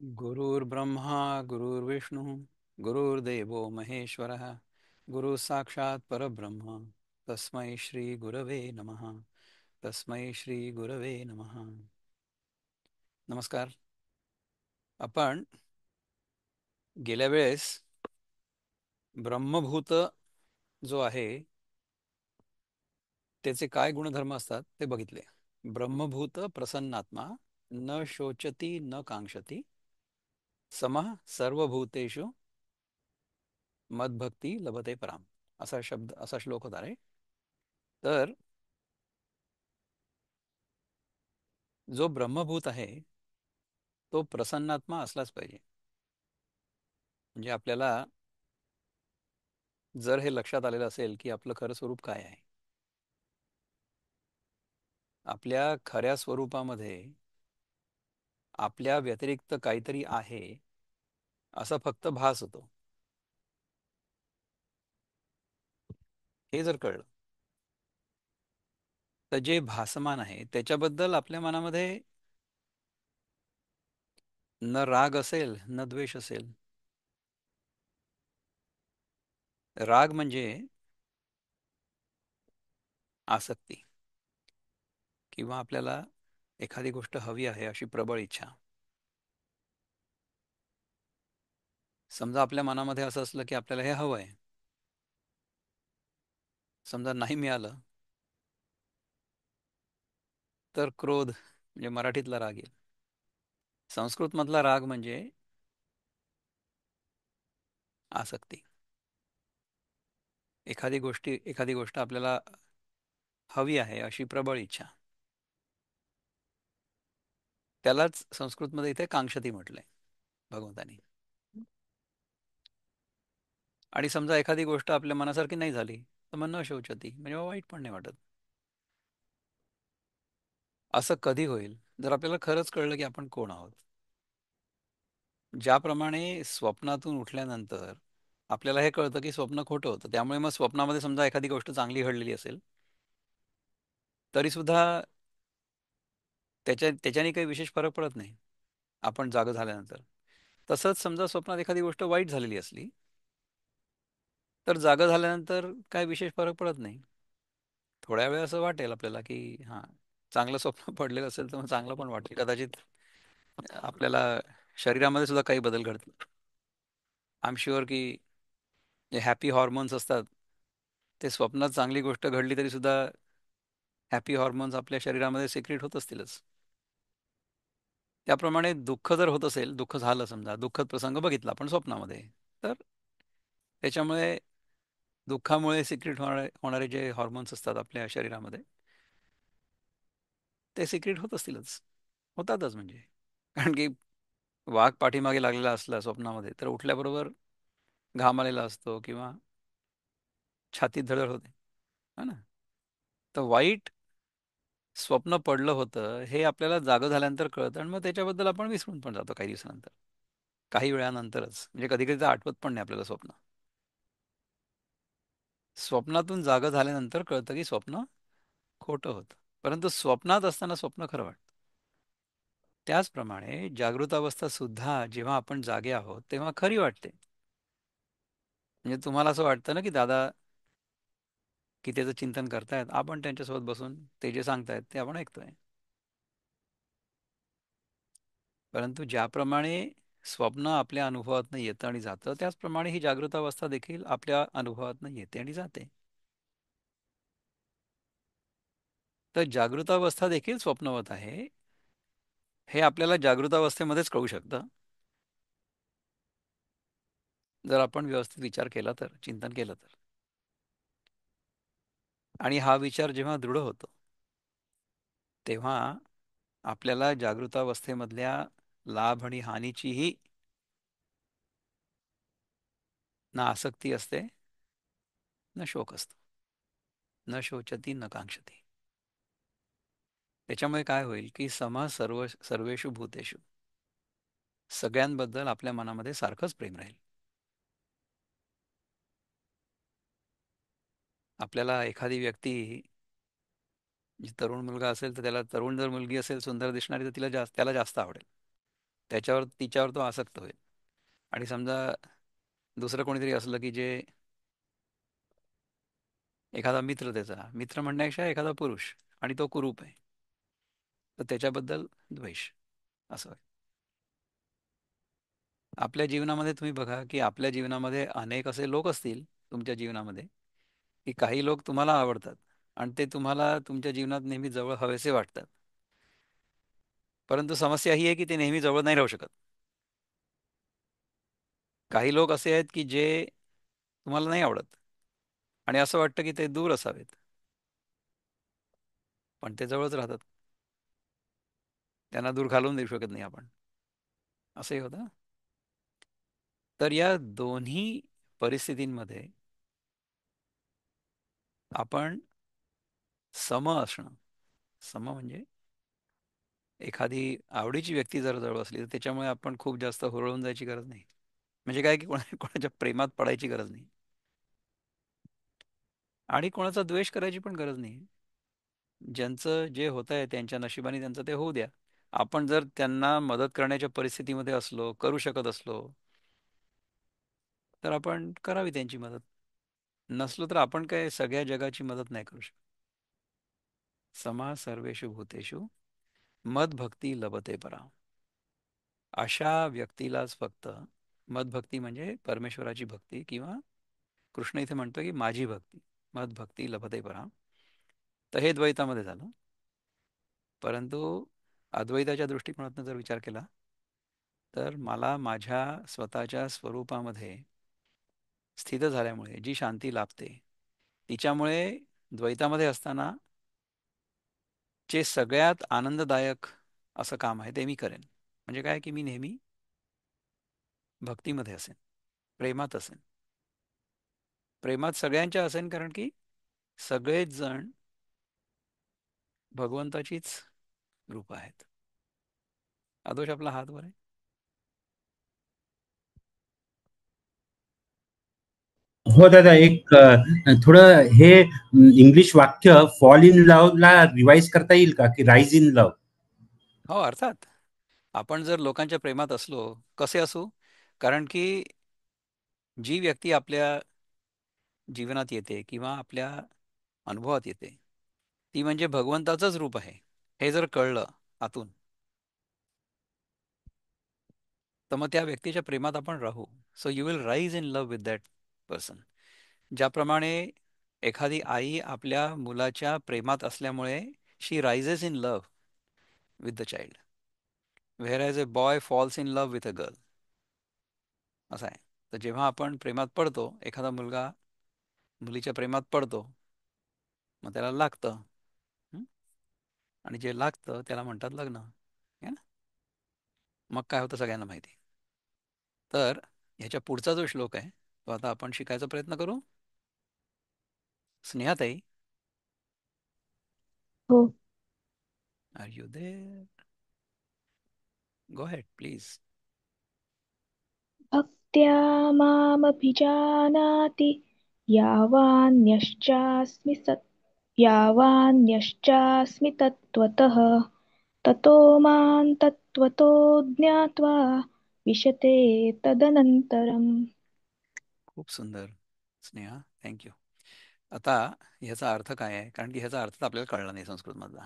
गुरुर्ब्रह्मा गुरुर्विष्णू गुरुर्देवो महेश्वरः गुरु साक्षात परब्रह्म तस्मै श्री गुरवे नमः. तस्मै श्री गुरवे नमः. नमस्कार. आपण गेल्या वेळेस ब्रह्मभूत जो आहे त्याचे काय गुणधर्म असतात ते बघितले. ब्रह्मभूत प्रसन्नात्मा, न शोचती न कांक्षती, समः सर्वभूतेषु मद्भक्ती लभते पराम, असा श्लोक होता रे. तर जो ब्रह्मभूत आहे तो प्रसन्नात्मा असलाच पाहिजे. म्हणजे आपल्याला जर हे लक्षात आलेलं असेल की आपलं खरं स्वरूप काय आहे, आपल्या खऱ्या स्वरूपामध्ये आपल्या व्यतिरिक्त काहीतरी आहे असा फक्त भास होतो. हे जर कळलं तर जे भासमान आहे त्याच्याबद्दल आपल्या मनामध्ये न राग असेल न द्वेष असेल. राग म्हणजे आसक्ती, किंवा आपल्याला एखादी गोष्ट हवी आहे अशी प्रबळ इच्छा. समजा आपल्या मनामध्ये असं असलं की आपल्याला हे हवं आहे, समजा नाही मिळालं तर क्रोध, म्हणजे मराठीतला राग येईल. संस्कृत मधला राग म्हणजे आसक्ती. एखादी गोष्ट आपल्याला हवी आहे अशी प्रबळ इच्छा, त्यालाच संस्कृतमध्ये इथे कांक्षती म्हटलंय भगवंतानी. आणि समजा एखादी गोष्ट आपल्या मनासारखी नाही झाली तर मग न शोचती, म्हणजे वाईट पण नाही वाटत. असं कधी होईल जर आपल्याला खरंच कळलं की आपण कोण आहोत. ज्याप्रमाणे स्वप्नातून उठल्यानंतर आपल्याला हे कळतं की स्वप्न खोटं होतं, त्यामुळे मग स्वप्नामध्ये समजा एखादी गोष्ट चांगली घडलेली असेल तरी सुद्धा त्याच्याने काही विशेष फरक पडत नाही आपण जागं झाल्यानंतर. तसंच समजा स्वप्नात एखादी गोष्ट वाईट झालेली असली तर जागं झाल्यानंतर काय विशेष फरक पडत नाही. थोड्या वेळ असं वाटेल आपल्याला की हां, चांगलं स्वप्न पडलेलं असेल तर मग चांगलं पण वाटेल कदाचित. आपल्याला शरीरामध्ये सुद्धा काही बदल घडतील. आय एम शुअर की जे हॅपी हॉर्मोन्स असतात ते स्वप्नात चांगली गोष्ट घडली तरी सुद्धा हॅपी हॉर्मोन्स आपल्या शरीरामध्ये सिक्रेट होत असतीलच. त्याप्रमाणे दुःख जर होत असेल, दुःख झालं समजा, दुःखद प्रसंग बघितला आपण स्वप्नामध्ये, तर त्याच्यामुळे दुःखामुळे सिक्रेट होणारे जे हॉर्मोन्स असतात आपल्या शरीरामध्ये ते सिक्रेट होत असतीलच, होतातच म्हणजे. कारण की वाघ पाठीमागे लागलेला असला स्वप्नामध्ये तर उठल्याबरोबर घाम आलेला असतो किंवा छातीत धडधड होते, है ना. तर वाईट स्वप्न पडलं होतं हे आपल्याला जागं झाल्यानंतर कळतं आणि मग त्याच्याबद्दल आपण विसरून पण जातो काही दिवसानंतर, काही वेळानंतरच. म्हणजे कधी कधी तर आठवत पण नाही आपल्याला स्वप्न. स्वप्नातून जागं झाल्यानंतर कळतं की स्वप्न खोटं होतं, परंतु स्वप्नात असताना स्वप्न खरं वाटतं. त्याचप्रमाणे जागृत अवस्था सुद्धा जेव्हा आपण जागे आहोत तेव्हा खरी वाटते. म्हणजे तुम्हाला असं वाटतं ना की दादा की त्याचं चिंतन करतायत, आपण त्यांच्यासोबत बसून ते जे सांगतायत ते आपण ऐकतोय. परंतु ज्याप्रमाणे स्वप्न आपल्या अनुभवातनं येतं आणि जातं त्याचप्रमाणे ही जागृत अवस्था देखील आपल्या अनुभवातनं येते आणि जाते. तर जागृत अवस्था देखील स्वप्नवत आहे हे आपल्याला जागृत अवस्थेमध्येच कळू शकतं जर आपण व्यवस्थित विचार केला तर, चिंतन केलं तर. आणि हा विचार जेव्हा दृढ होतो तेव्हा आपल्याला जागृतावस्थेमधल्या लाभ आणि हानीचीही ना आसक्ती असते न शोक असतो. न शोचती न कांक्षती. त्याच्यामुळे काय होईल की सर्वेषु भूतेषु, सगळ्यांबद्दल आपल्या मनामध्ये सारखंच प्रेम राहील. आपल्याला एखादी व्यक्ती, जी तरुण मुलगा असेल तर त्याला, तरुण जर मुलगी असेल सुंदर दिसणारी तर त्याला जास्त आवडेल. त्याच्यावर तिच्यावर तो आसक्त होईल. आणि समजा दुसरं कोणीतरी असलं की जे एखादा मित्र, त्याचा मित्र म्हणण्यापेक्षा एखादा पुरुष, आणि तो कुरूप आहे, तर त्याच्याबद्दल द्वेष, असं होय. आपल्या जीवनामध्ये तुम्ही बघा की आपल्या जीवनामध्ये अनेक असे लोक असतील तुमच्या जीवनामध्ये, की काही लोक तुम्हाला आवडतात आणि ते तुम्हाला तुमच्या जीवनात नेहमी जवळ हवेसे वाटतात. परंतु समस्या ही आहे की ते नेहमी जवळ नाही राहू शकत. काही लोक असे आहेत की जे तुम्हाला नाही आवडत आणि असं वाटतं की ते दूर असावेत, पण ते जवळच राहतात. त्यांना दूर घालवून देऊ शकत नाही आपण. असंही होतं. तर या दोन्ही परिस्थितींमध्ये आपण सम असणं, सम म्हणजे एखादी आवडीची व्यक्ती जर जवळ असली तर त्याच्यामुळे आपण खूप जास्त हुरळून जायची गरज नाही. म्हणजे काय की कोणाच्या प्रेमात पडायची गरज नाही आणि कोणाचा द्वेष करायची पण गरज नाही. ज्यांचं जे होत आहे त्यांच्या नशिबाने त्यांचं ते होऊ द्या. आपण जर त्यांना मदत करण्याच्या परिस्थितीमध्ये असलो, करू शकत असलो, तर आपण करावी त्यांची मदत. नसलो तर आपण काय सगळ्या जगाची मदत नाही करू शकत. समा सर्वेषु भूतेषु मदभक्ती लभते परा. अशा व्यक्तीलाच फक्त, मदभक्ती म्हणजे परमेश्वराची भक्ती, किंवा कृष्ण इथे म्हणतो की माझी भक्ती, मदभक्ती लभते परा. तर हे द्वैतामध्ये झालं. परंतु अद्वैताच्या दृष्टिकोनातून जर विचार केला तर मला माझ्या स्वतःच्या स्वरूपामध्ये स्थित झाल्यामुळे जी शांती लाभते, तिच्यामुळे द्वैतामध्ये असताना जे सगळ्यात आनंददायक असं काम आहे ते मी करेन. म्हणजे काय की मी नेहमी भक्तीमध्ये असेन, प्रेमात असेन. प्रेमात सगळ्यांच्या असेन, कारण की सगळेच जण भगवंताचीच रूप आहेत. आदोष आपला हात वर आहे. हो दादा, एक थोडं हे इंग्लिश वाक्य फॉल इन लव्ह ला रिवाइज करता येईल का, की राईज इन लव्ह? हो, अर्थात. आपण जर लोकांच्या प्रेमात असलो, कसे असू, कारण की जी व्यक्ती आपल्या जीवनात येते किंवा आपल्या अनुभवात येते, ती म्हणजे भगवंताचंच रूप आहे. हे जर कळलं आतून, तर मग त्या व्यक्तीच्या प्रेमात आपण राहू. So you will rise in love with that person. ज्याप्रमाणे एखादी आई आपल्या मुलाच्या प्रेमात असल्यामुळे she rises in love with the child, where as a boy falls in love with a girl, असं आहे. तर जेव्हा आपण प्रेमात पडतो, एखादा मुलगा मुलीच्या प्रेमात पडतो, मग त्याला लागतं. हं? आणि जे लागतं त्याला म्हणतात लग्न, है ना? मग काय होतं सगळ्यांना माहिती. तर ह्याच्या पुढचा जो श्लोक आहे तो आता आपण शिकायचा प्रयत्न करू. स्नेहाताई, हो. Are you there? Go ahead please. भक्त्या मामभिजानाति यावान्यश्चास्मि यावान्यश्चास्मि तत्त्वतः ततो मां तत्त्वतो ज्ञात्वा विशते तदनन्तरम्. खूप सुंदर स्नेहा, थँक्यू. आता ह्याचा अर्थ काय आहे, कारण की ह्याचा अर्थ तर आपल्याला कळला नाही संस्कृतमधला.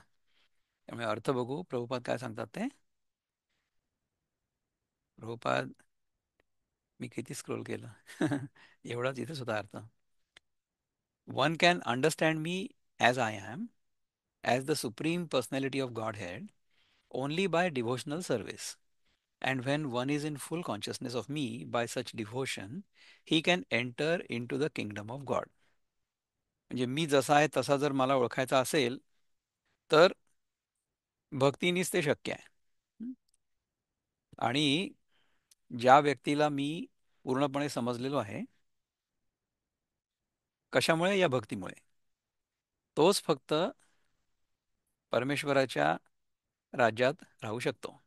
त्यामुळे अर्थ बघू. प्रभुपाद काय सांगतात ते. प्रभुपाद, मी किती स्क्रोल केलं एवढाच इथेच होता अर्थ. One can understand me as I am, as the supreme personality of Godhead, only by devotional service. And when one is in full consciousness of me by such devotion, he can enter into the kingdom of God. म्हणजे मी जसा आहे तसा जर मला ओळखायचा असेल तर भक्तीनेच ते शक्य आहे. हं? आणि ज्या व्यक्तीला मी पूर्णपणे समजलेलो आहे, कशामुळे? या भक्तीमुळे. तोच फक्त परमेश्वराच्या राज्यात राहू शकतो.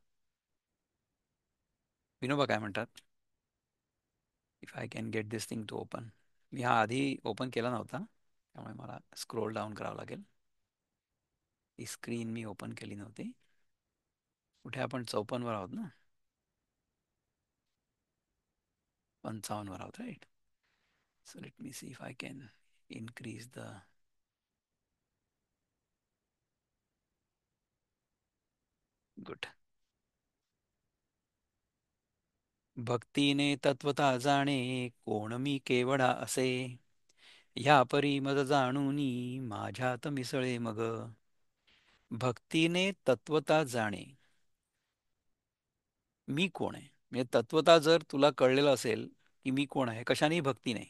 विनोबा काय म्हणतात, if I can get this thing to open. मी हा आधी ओपन केला नव्हता, त्यामुळे मला स्क्रोल डाऊन करावं लागेल. ही स्क्रीन मी ओपन केली नव्हती. कुठे आपण 54 वर आहोत ना. 55 वर आहोत, right? So let me see if I can increase the good. भक्तीने तत्वता जाणे, कोण मी केवढा असे, ह्या परी मज जाणूनी माझ्यात मिसळे मग. भक्तीने तत्वता जाणे, मी कोण आहे, म्हणजे तत्वता जर तुला कळलेलं असेल की मी कोण आहे, कशानेही भक्ती नाही,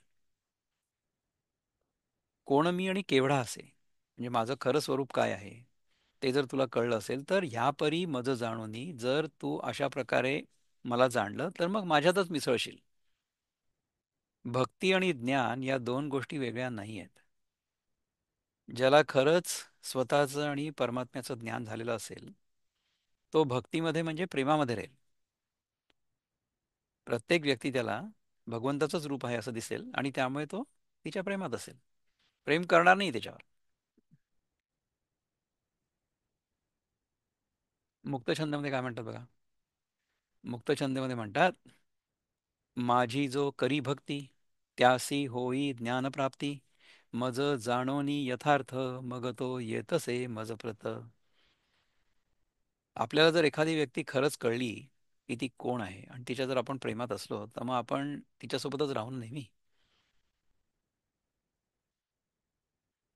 कोण मी आणि केवढा असे, म्हणजे माझं खरं स्वरूप काय आहे ते जर तुला कळलं असेल, तर ह्या परी मज जाणूनी, जर तू अशा प्रकारे मला जाणलं तर मग माझ्यातच मिसळशील. भक्ती आणि ज्ञान या दोन गोष्टी वेगळ्या नाही आहेत. ज्याला खरंच स्वतःचं आणि परमात्म्याचं ज्ञान झालेलं असेल, तो भक्तीमध्ये म्हणजे प्रेमामध्ये राहील. प्रत्येक व्यक्ती त्याला भगवंताचंच रूप आहे असं दिसेल आणि त्यामुळे तो तिच्या प्रेमात असेल, प्रेम करणार नाही त्याच्यावर. मुक्तछंदमध्ये काय म्हणतात बघा. मुक्तछंदमध्ये म्हणतात, माझी जो करी भक्ती, त्यासी होई ज्ञानप्राप्ती, मज जाणोनी यथार्थ, मग तो येतसे मज प्रत. आपल्याला जर एखादी व्यक्ती खरंच कळली की ती कोण आहे आणि तिच्या जर आपण प्रेमात असलो, तर मग आपण तिच्यासोबतच राहून नेहमी.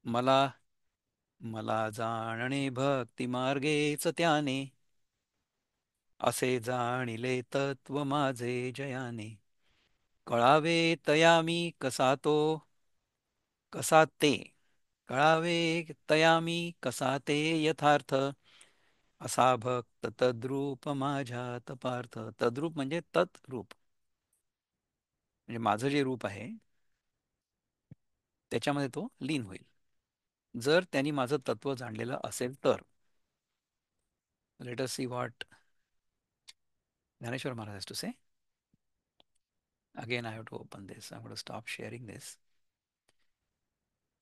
मला मला जाणणे भक्ती मार्गेच त्याने, असे जाणिले तत्व माझे जयाने, कळावे तयामी कसा तो, कसा ते, कळावे तयामी कसा ते यथार्थ, असा भक्त तद्रूप माझ्यात पार्थ. तद्रूप म्हणजे तत्रूप, म्हणजे माझं जे रूप आहे त्याच्यामध्ये तो लीन होईल, जर त्यांनी माझं तत्व जाणलेलं असेल तर. Let us see what Dnyaneshwar Maharaj to say. Again I have to open this, I am going to stop sharing this.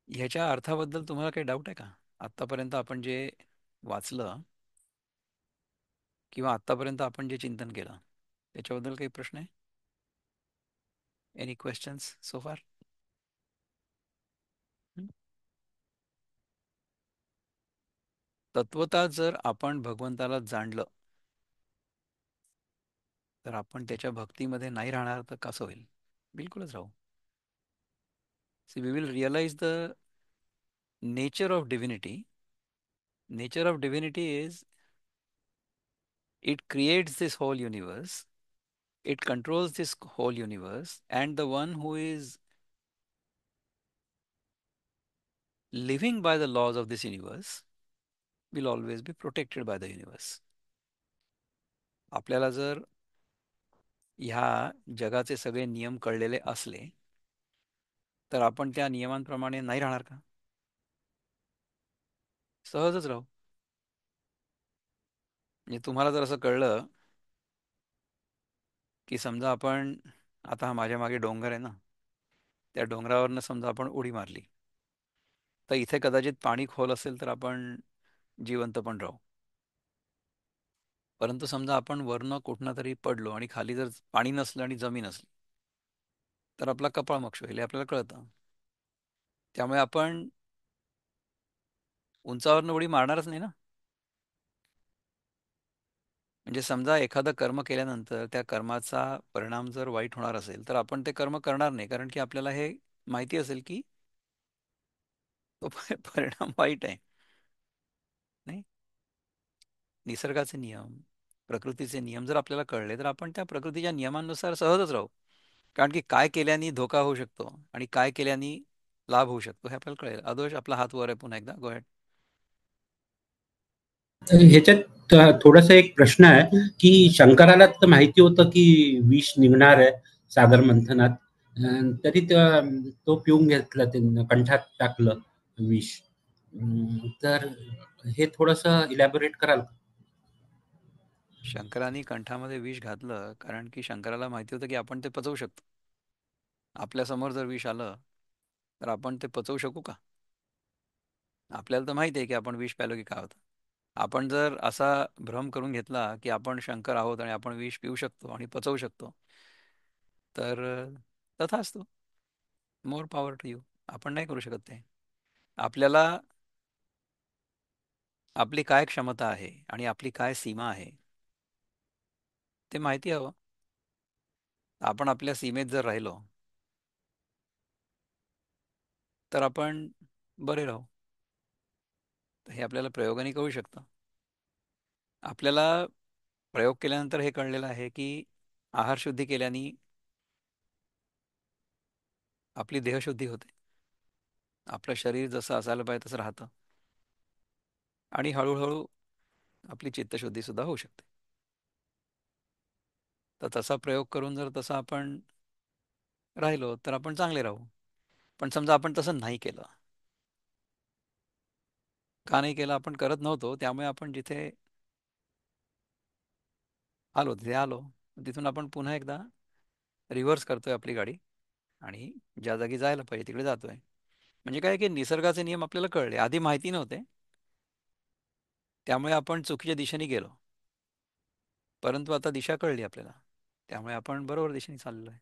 ह्याच्या अर्थाबद्दल तुम्हाला काही डाऊट आहे का? आत्तापर्यंत आपण जे वाचलं किंवा आत्तापर्यंत आपण जे चिंतन केलं त्याच्याबद्दल काही प्रश्न आहे? एनी क्वेश्चन्स सो फार? तत्वता जर आपण भगवंताला जाणलं तर आपण त्याच्या भक्तीमध्ये नाही राहणार तर कसं होईल? बिलकुलच राहू. See we will realize the nature of divinity. Nature of divinity is it creates this whole universe, it controls this whole universe, and the one who is living by the laws of this universe will always be protected by the universe. आपल्याला जर ह्या जगाचे सगळे नियम कळलेले असले तर आपण त्या नियमांप्रमाणे नाही राहणार का? सहजच राहू. म्हणजे तुम्हाला जर असं कळलं की समजा आपण आता हा माझ्या मागे डोंगर आहे ना, त्या डोंगरावरनं समजा आपण उडी मारली तर इथे कदाचित पाणी खोल असेल तर आपण जिवंत पण राहू. परंतु समजा आपण वरनं कुठनं तरी पडलो आणि खाली जर पाणी नसलं आणि जमीन असली तर आपला कपाळ मोक्ष होईल हे आपल्याला कळतं. त्यामुळे आपण उंचावरनं उडी मारणारच नाही ना. म्हणजे समजा एखादं कर्म केल्यानंतर त्या कर्माचा परिणाम जर वाईट होणार असेल तर आपण ते कर्म करणार नाही, कारण की आपल्याला हे माहिती असेल की तो परिणाम वाईट आहे. नाही, निसर्गाचे नियम, प्रकृतीचे नियम जर आपल्याला कळले तर आपण त्या प्रकृतीच्या नियमांनुसार सहजच राहू. कारण की काय केल्याने धोका होऊ शकतो आणि काय केल्याने लाभ होऊ शकतो हे आपल्याला कळेल. अदोष आपला हात वर आहे पुन्हा एकदा, गो अहेड. ह्याच्यात थोडासा एक प्रश्न आहे की शंकराला तर माहिती होतं की विष निघणार आहे सागर मंथनात, तरी तो पिऊन घेतला, त्यांनी कंठात टाकलं विष. तर हे थोडस इलॅबोरेट कराल का? शंकराने कंठामध्ये विष घातलं कारण की शंकराला माहिती होतं की आपण ते पचवू शकतो. आपल्यासमोर जर विष आलं तर आपण ते पचवू शकू का? आपल्याला तर माहिती आहे की आपण विष प्यालो की काय होतं. आपण जर असा भ्रम करून घेतला की आपण शंकर आहोत आणि आपण विष पिऊ शकतो आणि पचवू शकतो, तर तथास्तु, मोर पॉवर टू यू. आपण नाही करू शकत ते. आपल्याला आपली काय क्षमता आहे आणि आपली काय सीमा आहे ते माहिती हवं. आपण आपल्या सीमेत जर राहिलो तर आपण बरे राहू. तर हे आपल्याला प्रयोगाने कळू शकतं. आपल्याला प्रयोग केल्यानंतर हे कळलेलं आहे की आहारशुद्धी केल्याने आपली देहशुद्धी होते. आपलं शरीर जसं असायला पाहिजे तसं राहतं आणि हळूहळू आपली चित्तशुद्धी सुद्धा होऊ शकते. तर तसा प्रयोग करून जर तसं आपण राहिलो तर आपण चांगले राहू. पण समजा आपण तसं नाही केलं. का नाही केलं? आपण करत नव्हतो, त्यामुळे आपण जिथे आलो तिथे आलो. तिथून आपण पुन्हा एकदा रिव्हर्स करतोय आपली गाडी आणि ज्या जागी जायला पाहिजे तिकडे जातोय. म्हणजे काय की निसर्गाचे नियम आपल्याला कळले, आधी माहिती नव्हते, त्यामुळे आपण चुकीच्या दिशेने गेलो. परंतु आता दिशा कळली आपल्याला, त्यामुळे आपण बरोबर दिशेने चाललो आहे.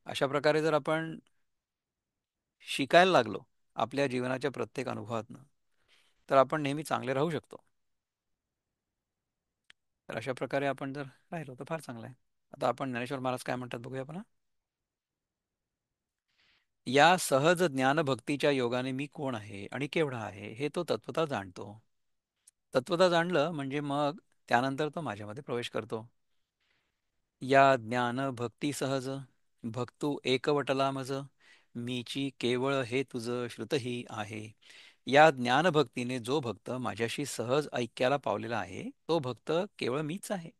अशा प्रकारे जर आपण शिकायला लागलो आपल्या जीवनाच्या प्रत्येक अनुभवातनं, तर आपण नेहमी चांगले राहू शकतो. तर अशा प्रकारे आपण जर राहिलो तर फार चांगलं आहे. आता आपण ज्ञानेश्वर महाराज काय म्हणतात बघूया आपण. या सहज ज्ञान भक्तीच्या योगाने मी कोण आहे आणि केवढा आहे हे तो तत्वता जाणतो. तत्वता जाणलं म्हणजे मग त्यानंतर तो माझ्यामध्ये प्रवेश करतो. या ज्ञान भक्ती सहज भक्तू एकवटला मज, मीची केवळ हे तुझ श्रुतही आहे. या ज्ञानभक्तीने जो भक्त माझ्याशी सहज ऐक्याला पावलेला आहे तो भक्त केवळ मीच आहे.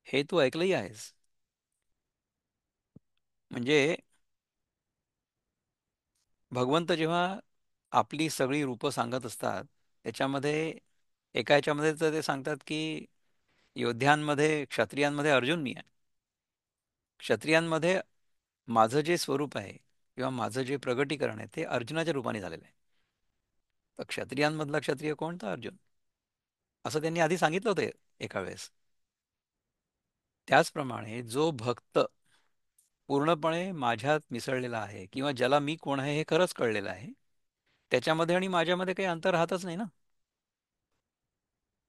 हे तू ऐकलंही आहेस. म्हणजे भगवंत जेव्हा आपली सगळी रूपं सांगत असतात त्याच्यामध्ये एका ह्याच्यामध्ये तर ते सांगतात की योद्ध्यांमध्ये क्षत्रियांमध्ये अर्जुन मी आहे. क्षत्रियांमध्ये माझं जे स्वरूप आहे किंवा माझं जे प्रगटीकरण आहे ते अर्जुनाच्या रूपाने झालेलं आहे. तर क्षत्रियांमधला क्षत्रिय कोण? तर अर्जुन. असं त्यांनी आधी सांगितलं होतं एका वेळेस. त्याचप्रमाणे जो भक्त पूर्णपणे माझ्यात मिसळलेला आहे किंवा ज्याला मी कोण आहे हे खरंच कळलेलं आहे, त्याच्यामध्ये आणि माझ्यामध्ये काही अंतर राहतच नाही ना.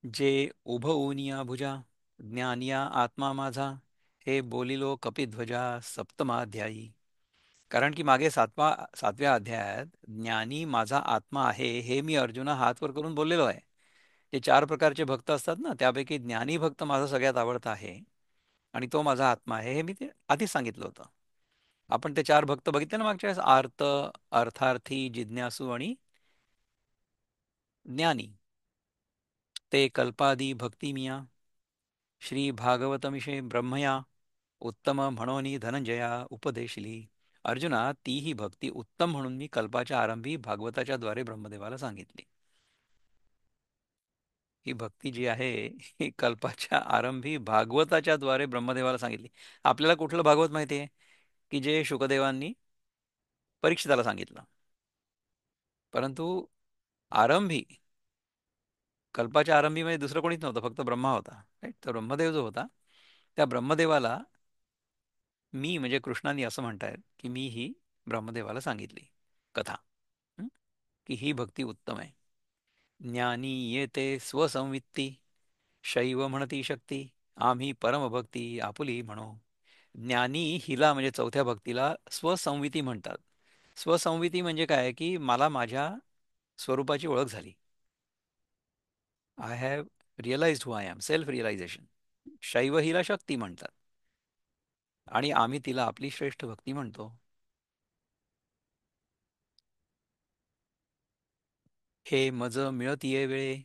जे उभ ऊनिया भुजा ज्ञानिया आत्मा माझा, हे बोलिलो कपिध्वजा सप्तमाध्यायी. कारण की मागे सातव्या अध्यायात ज्ञानी माझा आत्मा आहे हे मी अर्जुना हात वर करून बोललेलो आहे. जे चार प्रकारचे भक्त असतात ना त्यापैकी ज्ञानी भक्त माझा सगळ्यात आवडता आहे आणि तो माझा आत्मा आहे हे मी ते आधीच सांगितलं होतं. आपण ते चार भक्त बघितले ना मागच्या वेळेस, आर्त, अर्थार्थी, जिज्ञासू आणि ज्ञानी. ते कल्पादी भक्ती मिया श्री भागवतमिषे ब्रह्मया उत्तम म्हणोनी धनंजया उपदेशली. अर्जुना, ती ही भक्ती उत्तम म्हणून मी कल्पाच्या आरंभी भागवताच्या द्वारे ब्रह्मदेवाला सांगितली. ही भक्ती जी आहे ही कल्पाच्या आरंभी भागवताच्या द्वारे ब्रह्मदेवाला सांगितली. आपल्याला कुठलं भागवत माहिती आहे? की जे शुकदेवांनी परीक्षिताला सांगितलं. परंतु आरंभी, कल्पाच्या आरंभी म्हणजे दुसरं कोणीच नव्हतं, फक्त ब्रह्मा होता. राईट. तर ब्रह्मदेव जो होता त्या ब्रह्मदेवाला मी म्हणजे कृष्णानी असं म्हणतायत की मी ही ब्रह्मदेवाला सांगितली कथा. हं? की ही भक्ती उत्तम आहे. ज्ञानी येते स्वसंवित्ती, शैव म्हणती शक्ती, आम्ही परमभक्ती आपुली म्हणो. ज्ञानी हिला म्हणजे चौथ्या भक्तीला स्वसंविती म्हणतात. स्वसंविती म्हणजे काय की मला माझ्या स्वरूपाची ओळख झाली. I have realized who I am, self realization. शैव हिला शक्ती म्हणतात आणि आम्ही तिला आपली श्रेष्ठ भक्ती म्हणतो. हे मज मिळतीये वेळे,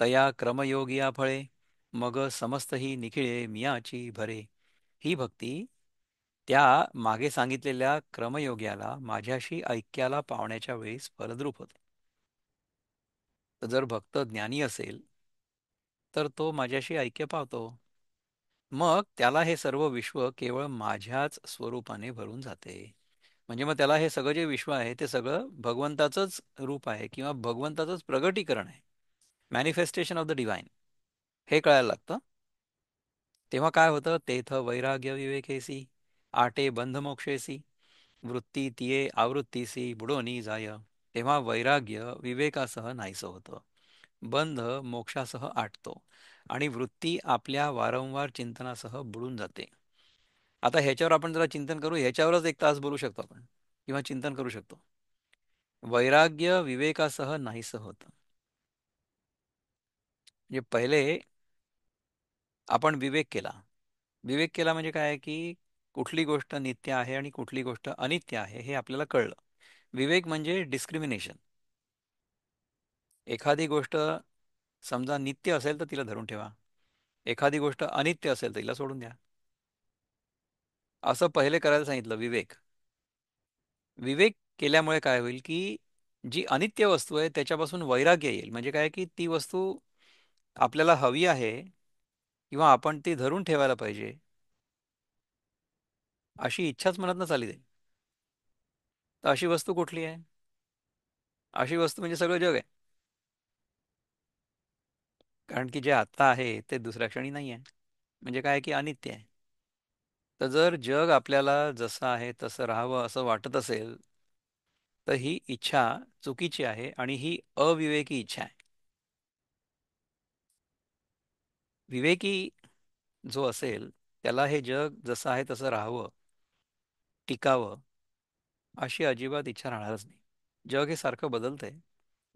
तया क्रमयोगिया फळे, मग समस्त ही निखिळे मियाची भरे. ही भक्ती त्या मागे सांगितलेल्या क्रमयोग्याला माझ्याशी ऐक्याला पावण्याच्या वेळेस फलद्रूप होते. तर जर भक्त ज्ञानी असेल तर तो माझ्याशी ऐक्य पावतो. मग त्याला हे सर्व विश्व केवळ माझ्याच स्वरूपाने भरून जाते. म्हणजे मग त्याला हे सगळं जे विश्व आहे ते सगळं भगवंताचंच रूप आहे किंवा भगवंताचंच प्रगटीकरण आहे. मॅनिफेस्टेशन ऑफ द डिव्हाइन हे कळायला लागतं. तेव्हा काय होतं? तेथ वैराग्य विवेकेसी, आटे बंध मोक्षेसी, वृत्ती तिये आवृत्तीसी बुडोनी जाय. तेव्हा वैराग्य विवेकासह नाहीसं होतं. बंध मोक्षासह आटतो आणि वृत्ती आपल्या वारंवार चिंतनासह बुडून जाते. आता ह्याच्यावर आपण जरा चिंतन करू. ह्याच्यावरच एक तास बोलू शकतो आपण, किंवा चिंतन करू शकतो. वैराग्य विवेकासह नाहीसं होतं. म्हणजे पहिले आपण विवेक केला. विवेक केला म्हणजे काय, की कुठली गोष्ट नित्य आहे आणि कुठली गोष्ट अनित्य आहे हे आपल्याला कळलं. विवेक म्हणजे डिस्क्रिमिनेशन. एखादी गोष्ट समजा नित्य असेल तर तिला धरून ठेवा, एखादी गोष्ट अनित्य असेल तर तिला सोडून द्या. असं पहिले करायला सांगितलं विवेक. विवेक केल्यामुळे काय होईल, की जी अनित्य वस्तू आहे त्याच्यापासून वैराग्य येईल. म्हणजे काय, की ती वस्तू आपल्याला हवी आहे किंवा आपण ती धरून ठेवायला पाहिजे अशी इच्छाच मनातनं चाली जाईल. तर अशी वस्तू कुठली आहे? अशी वस्तू म्हणजे सगळं जग आहे. कारण की जे आत्ता आहे ते दुसऱ्या क्षणी नाही आहे. म्हणजे काय, की अनित्य आहे. तर जर जग आपल्याला जसं आहे तसं राहावं असं वाटत असेल तर ही इच्छा चुकीची आहे आणि ही अविवेकी इच्छा आहे. विवेकी जो असेल त्याला हे जग जसं आहे तसं राहावं, टिकावं अशी अजिबात इच्छा राहणारच नाही. जग हे सारखं बदलतंय.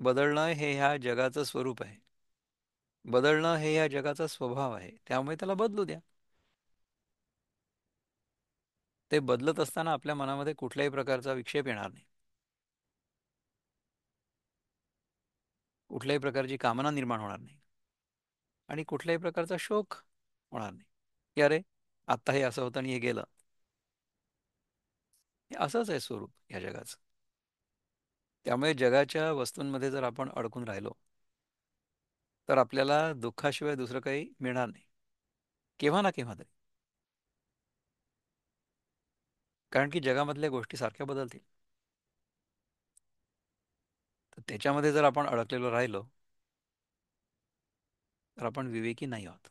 बदलणं हे ह्या जगाचं स्वरूप आहे. बदलणं हे ह्या जगाचा स्वभाव आहे. त्यामुळे त्याला बदलू द्या. ते बदलत असताना आपल्या मनामध्ये कुठल्याही प्रकारचा विक्षेप येणार नाही. कुठल्याही प्रकारची कामना निर्माण होणार नाही आणि कुठल्याही प्रकारचा शोक होणार नाही, की अरे आत्ता हे असं होतं आणि हे गेलं. हे असंच आहे स्वरूप या जगाचं. त्यामुळे जगाच्या वस्तूंमध्ये जर आपण अडकून राहिलो तर आपल्याला दुःखाशिवाय दुसरं काही मिळणार नाही, केव्हा ना केव्हा तरी. कारण की जगामधल्या गोष्टी सारख्या बदलतील. तर त्याच्यामध्ये जर आपण अडकलेलो राहिलो तर आपण विवेकी नाही आहोत.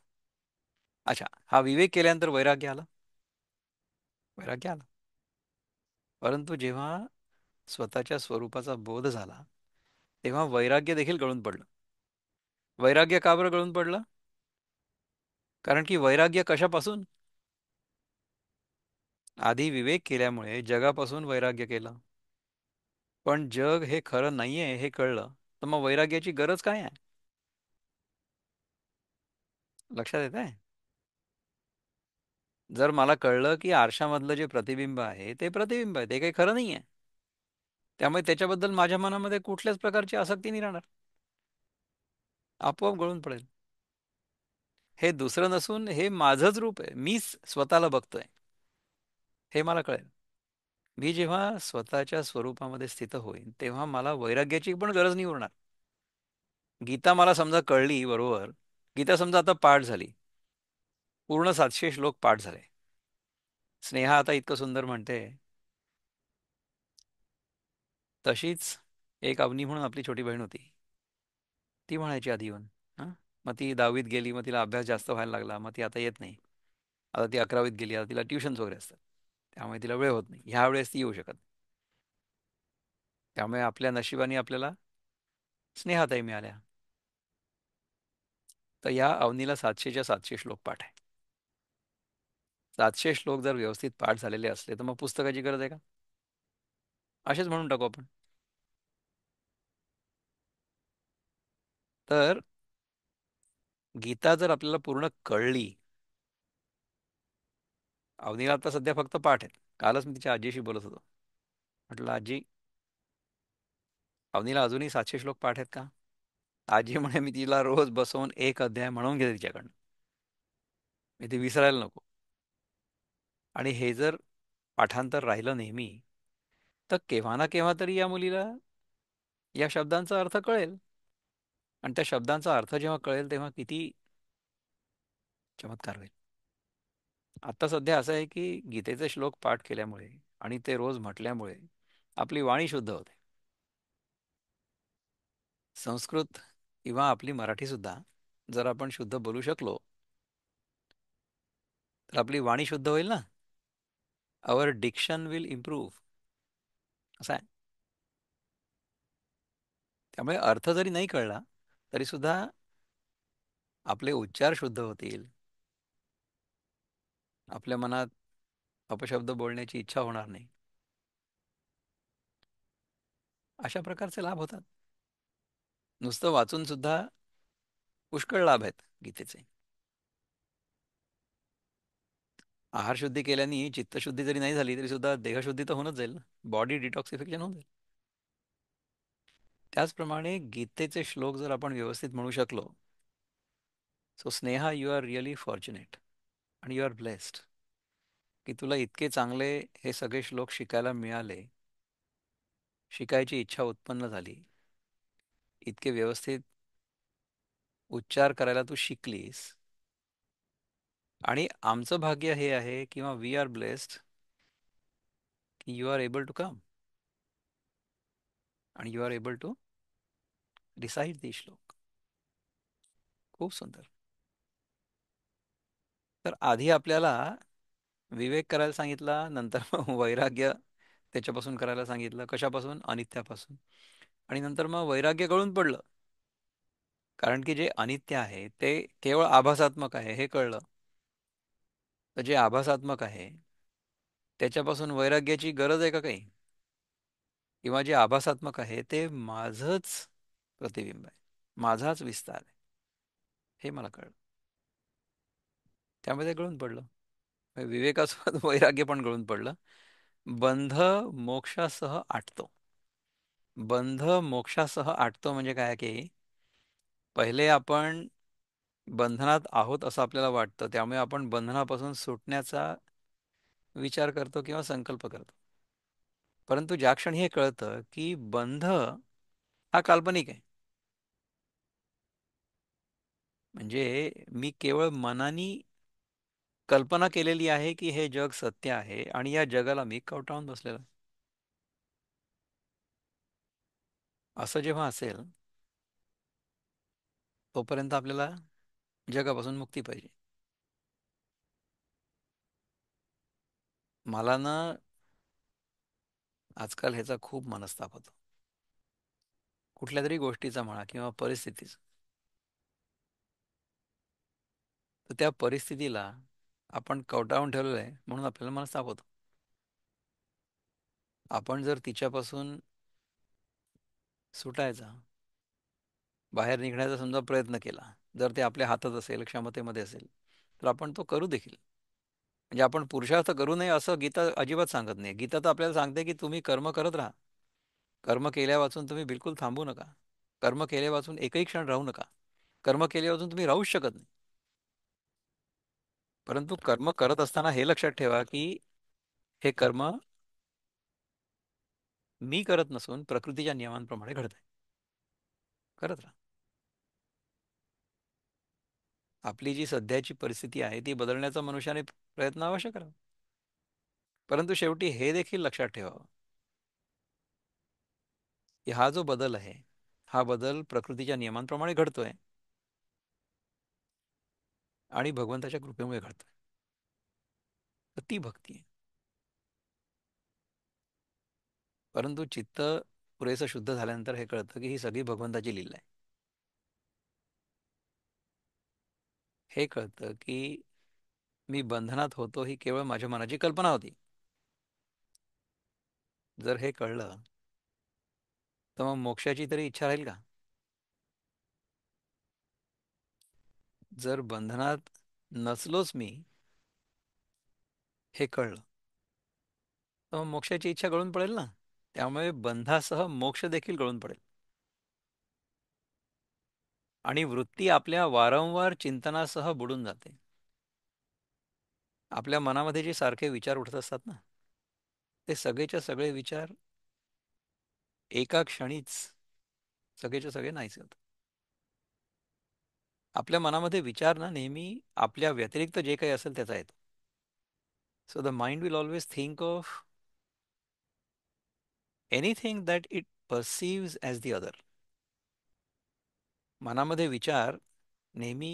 अच्छा, हा विवेक केल्यानंतर वैराग्य आलं. वैराग्य आलं. परंतु जेव्हा स्वतःच्या स्वरूपाचा बोध झाला तेव्हा वैराग्य देखील गळून पडलं. वैराग्य का बरं गळून पडलं? कारण की वैराग्य कशापासून? आधी विवेक केल्यामुळे जगापासून वैराग्य केलं. पण जग हे खरं नाहीये हे कळलं, तर मग वैराग्याची गरज काय आहे? लक्षात येत आहे? जर मला कळलं की आरशामधलं जे प्रतिबिंब आहे ते प्रतिबिंब आहे, ते काही खरं नाही आहे, त्यामुळे त्याच्याबद्दल माझ्या मनामध्ये कुठल्याच प्रकारची आसक्ती नाही राहणार. आपोआप गळून पडेल. हे दुसरं नसून हे माझंच रूप आहे. मीच स्वतःला बघतोय हे मला कळेल. मी जेव्हा स्वतःच्या स्वरूपामध्ये स्थित होईन तेव्हा मला वैराग्याची पण गरज नाही उरणार. गीता मला समजा कळली बरोबर. गीता समजा आता पाठ झाली, पूर्ण 700 श्लोक पाठ झाले. स्नेहा आता इतकं सुंदर म्हणते. तशीच एक अवनी म्हणून आपली छोटी बहीण होती. ती म्हणायची आधी येऊन, हां, मग ती 10वीत गेली, मग तिला अभ्यास जास्त व्हायला लागला, मग ती आता येत नाही. आता ती 11वीत गेली, आता तिला ट्युशन्स वगैरे असतात, त्यामुळे तिला वेळ होत नाही. ह्या वेळेस ती येऊ शकत नाही. त्यामुळे आपल्या नशिबाने आपल्याला स्नेहाताई मिळाल्या. तर या अवनीला 700च्या 700 श्लोक पाठ आहे. 700 श्लोक जर व्यवस्थित पाठ झालेले असले तर मग पुस्तकाची गरज आहे का? असेच म्हणून टाकू आपण. तर गीता जर आपल्याला पूर्ण कळली. अवनीला आता सध्या फक्त पाठ आहेत. कालच मी तिच्या आजीशी बोलत होतो. म्हटलं आजी, अवनीला अजूनही 700 श्लोक पाठ आहेत का? आजी म्हणे मी तिला रोज बसवून एक अध्याय म्हणून घेते तिच्याकडनं, मी ती विसरायला नको. आणि हे जर पाठांतर राहिलं नेहमी तर केव्हा ना केव्हा तरी या मुलीला या शब्दांचा अर्थ कळेल. आणि त्या शब्दांचा अर्थ जेव्हा कळेल तेव्हा किती चमत्कार होईल. आता सध्या असं आहे की गीतेचे श्लोक पाठ केल्यामुळे आणि ते रोज म्हटल्यामुळे आपली वाणी शुद्ध होते. संस्कृत किंवा आपली मराठी सुद्धा जर आपण शुद्ध बोलू शकलो तर आपली वाणी शुद्ध होईल ना. अवर डिक्शन विल इम्प्रूव्ह, असं आहे. त्यामुळे अर्थ जरी नाही कळला तरी सुद्धा आपले उच्चार शुद्ध होतील, आपल्या मनात अपशब्द बोलण्याची इच्छा होणार नाही. अशा प्रकारचे लाभ होतात. नुसतं वाचून सुद्धा पुष्कळ लाभ आहेत गीतेचे. आहार शुद्धी केल्याने चित्तशुद्धी जरी नाही झाली तरी सुद्धा देहशुद्धी तर होणच जाईल ना, बॉडी डिटॉक्सिफिकेशन होऊन जाईल. त्याचप्रमाणे गीतेचे श्लोक जर आपण व्यवस्थित म्हणू शकलो, so Sneha, you are really fortunate आणि यू आर ब्लेस्ड की तुला इतके चांगले हे सगळे श्लोक शिकायला मिळाले, शिकायची इच्छा उत्पन्न झाली, इतके व्यवस्थित उच्चार करायला तू शिकलीस. आणि आमचं भाग्य हे आहे किंवा वी आर ब्लेस्ड की you are able to come आणि you are able to recite the shloka. खूप सुंदर. तर आधी आपल्याला विवेक करायला सांगितला, नंतर मग वैराग्य त्याच्यापासून करायला सांगितलं. कशापासून? अनित्यापासून. आणि नंतर मग वैराग्य कळून पडलं, कारण की जे अनित्य आहे ते केवळ आभासात्मक आहे हे कळलं. तर जे आभासात्मक आहे त्याच्यापासून वैराग्याची गरज आहे का काही? किंवा जे आभासात्मक आहे ते माझंच प्रतिबिंब आहे, माझाच विस्तार आहे, हे मला कळलं. त्यामध्ये गळून पडलं. विवेकासोबत वैराग्य पण गळून पडलं. बंध मोक्षासह आटतो. बंध मोक्षासह आटतो म्हणजे काय की पहिले आपण बंधनात आहोत असं आपल्याला वाटतं, त्यामुळे आपण बंधनापासून सुटण्याचा विचार करतो किंवा संकल्प करतो. परंतु ज्या क्षणी हे कळतं की बंध हा काल्पनिक आहे, म्हणजे मी केवळ मनानी कल्पना केलेली आहे की हे जग सत्य आहे आणि या जगाला मी कवटाळून बसलेलो आहे. असं जेव्हा असेल तोपर्यंत आपल्याला जगापासून मुक्ती पाहिजे. मला ना आजकाल ह्याचा खूप मनस्ताप होतो, कुठल्या तरी गोष्टीचा म्हणा किंवा परिस्थितीचा. तर त्या परिस्थितीला आपण कवटाळून ठेवलेलं आहे म्हणून आपल्याला मनस्ताप होतो. आपण जर तिच्यापासून सुटायचा, बाहेर निघण्याचा समजा प्रयत्न केला, जर ते आपल्या हातात असेल, क्षमतेमध्ये असेल, तर आपण तो करू देखील. म्हणजे आपण पुरुषार्थ करू नये असं गीता अजिबात सांगत नाही. गीता तर आपल्याला सांगते की तुम्ही कर्म करत राहा. कर्म केल्या वाचून तुम्ही बिलकुल थांबू नका. कर्म केल्या वाचून एकही क्षण राहू नका. कर्म केल्या वाचून तुम्ही राहूच शकत नाही. परंतु कर्म करत असताना हे लक्षात ठेवा की हे कर्म मी करत नसून प्रकृतीच्या नियमांप्रमाणे घडत आहे. करत राहा. आपली जी सध्याची परिस्थिती आहे ती बदलण्याचा मनुष्याने प्रयत्न अवश्य करावा. परंतु शेवटी हे देखील लक्षात ठेवावं की हा जो बदल आहे, हा बदल प्रकृतीच्या नियमांप्रमाणे घडतोय आणि भगवंताच्या कृपेमुळे घडतोय. तर ती भक्ती आहे. परंतु चित्त पुरेसं शुद्ध झाल्यानंतर हे कळतं की ही सगळी भगवंताची लीला आहे. हे कळतं की मी बंधनात होतो ही केवळ माझ्या मनाची कल्पना होती. जर हे कळलं तर मग मोक्षाची तरी इच्छा राहील का? जर बंधनात नसलोच मी हे कळलं तर मग मोक्षाची इच्छा गळून पडेल ना. त्यामुळे बंधासह मोक्ष देखील गळून पडेल. आणि वृत्ती आपल्या वारंवार चिंतनासह बुडून जाते. आपल्या मनामध्ये जे सारखे विचार उठत असतात ना, ते सगळेच्या सगळे विचार एका क्षणीच सगळेच्या सगळे नाहीसे होतात. आपल्या मनामध्ये विचार ना नेहमी आपल्या व्यतिरिक्त जे काही असेल त्याचा येतो. So the mind will always think of anything that it perceives as the other. मनामध्ये विचार नेहमी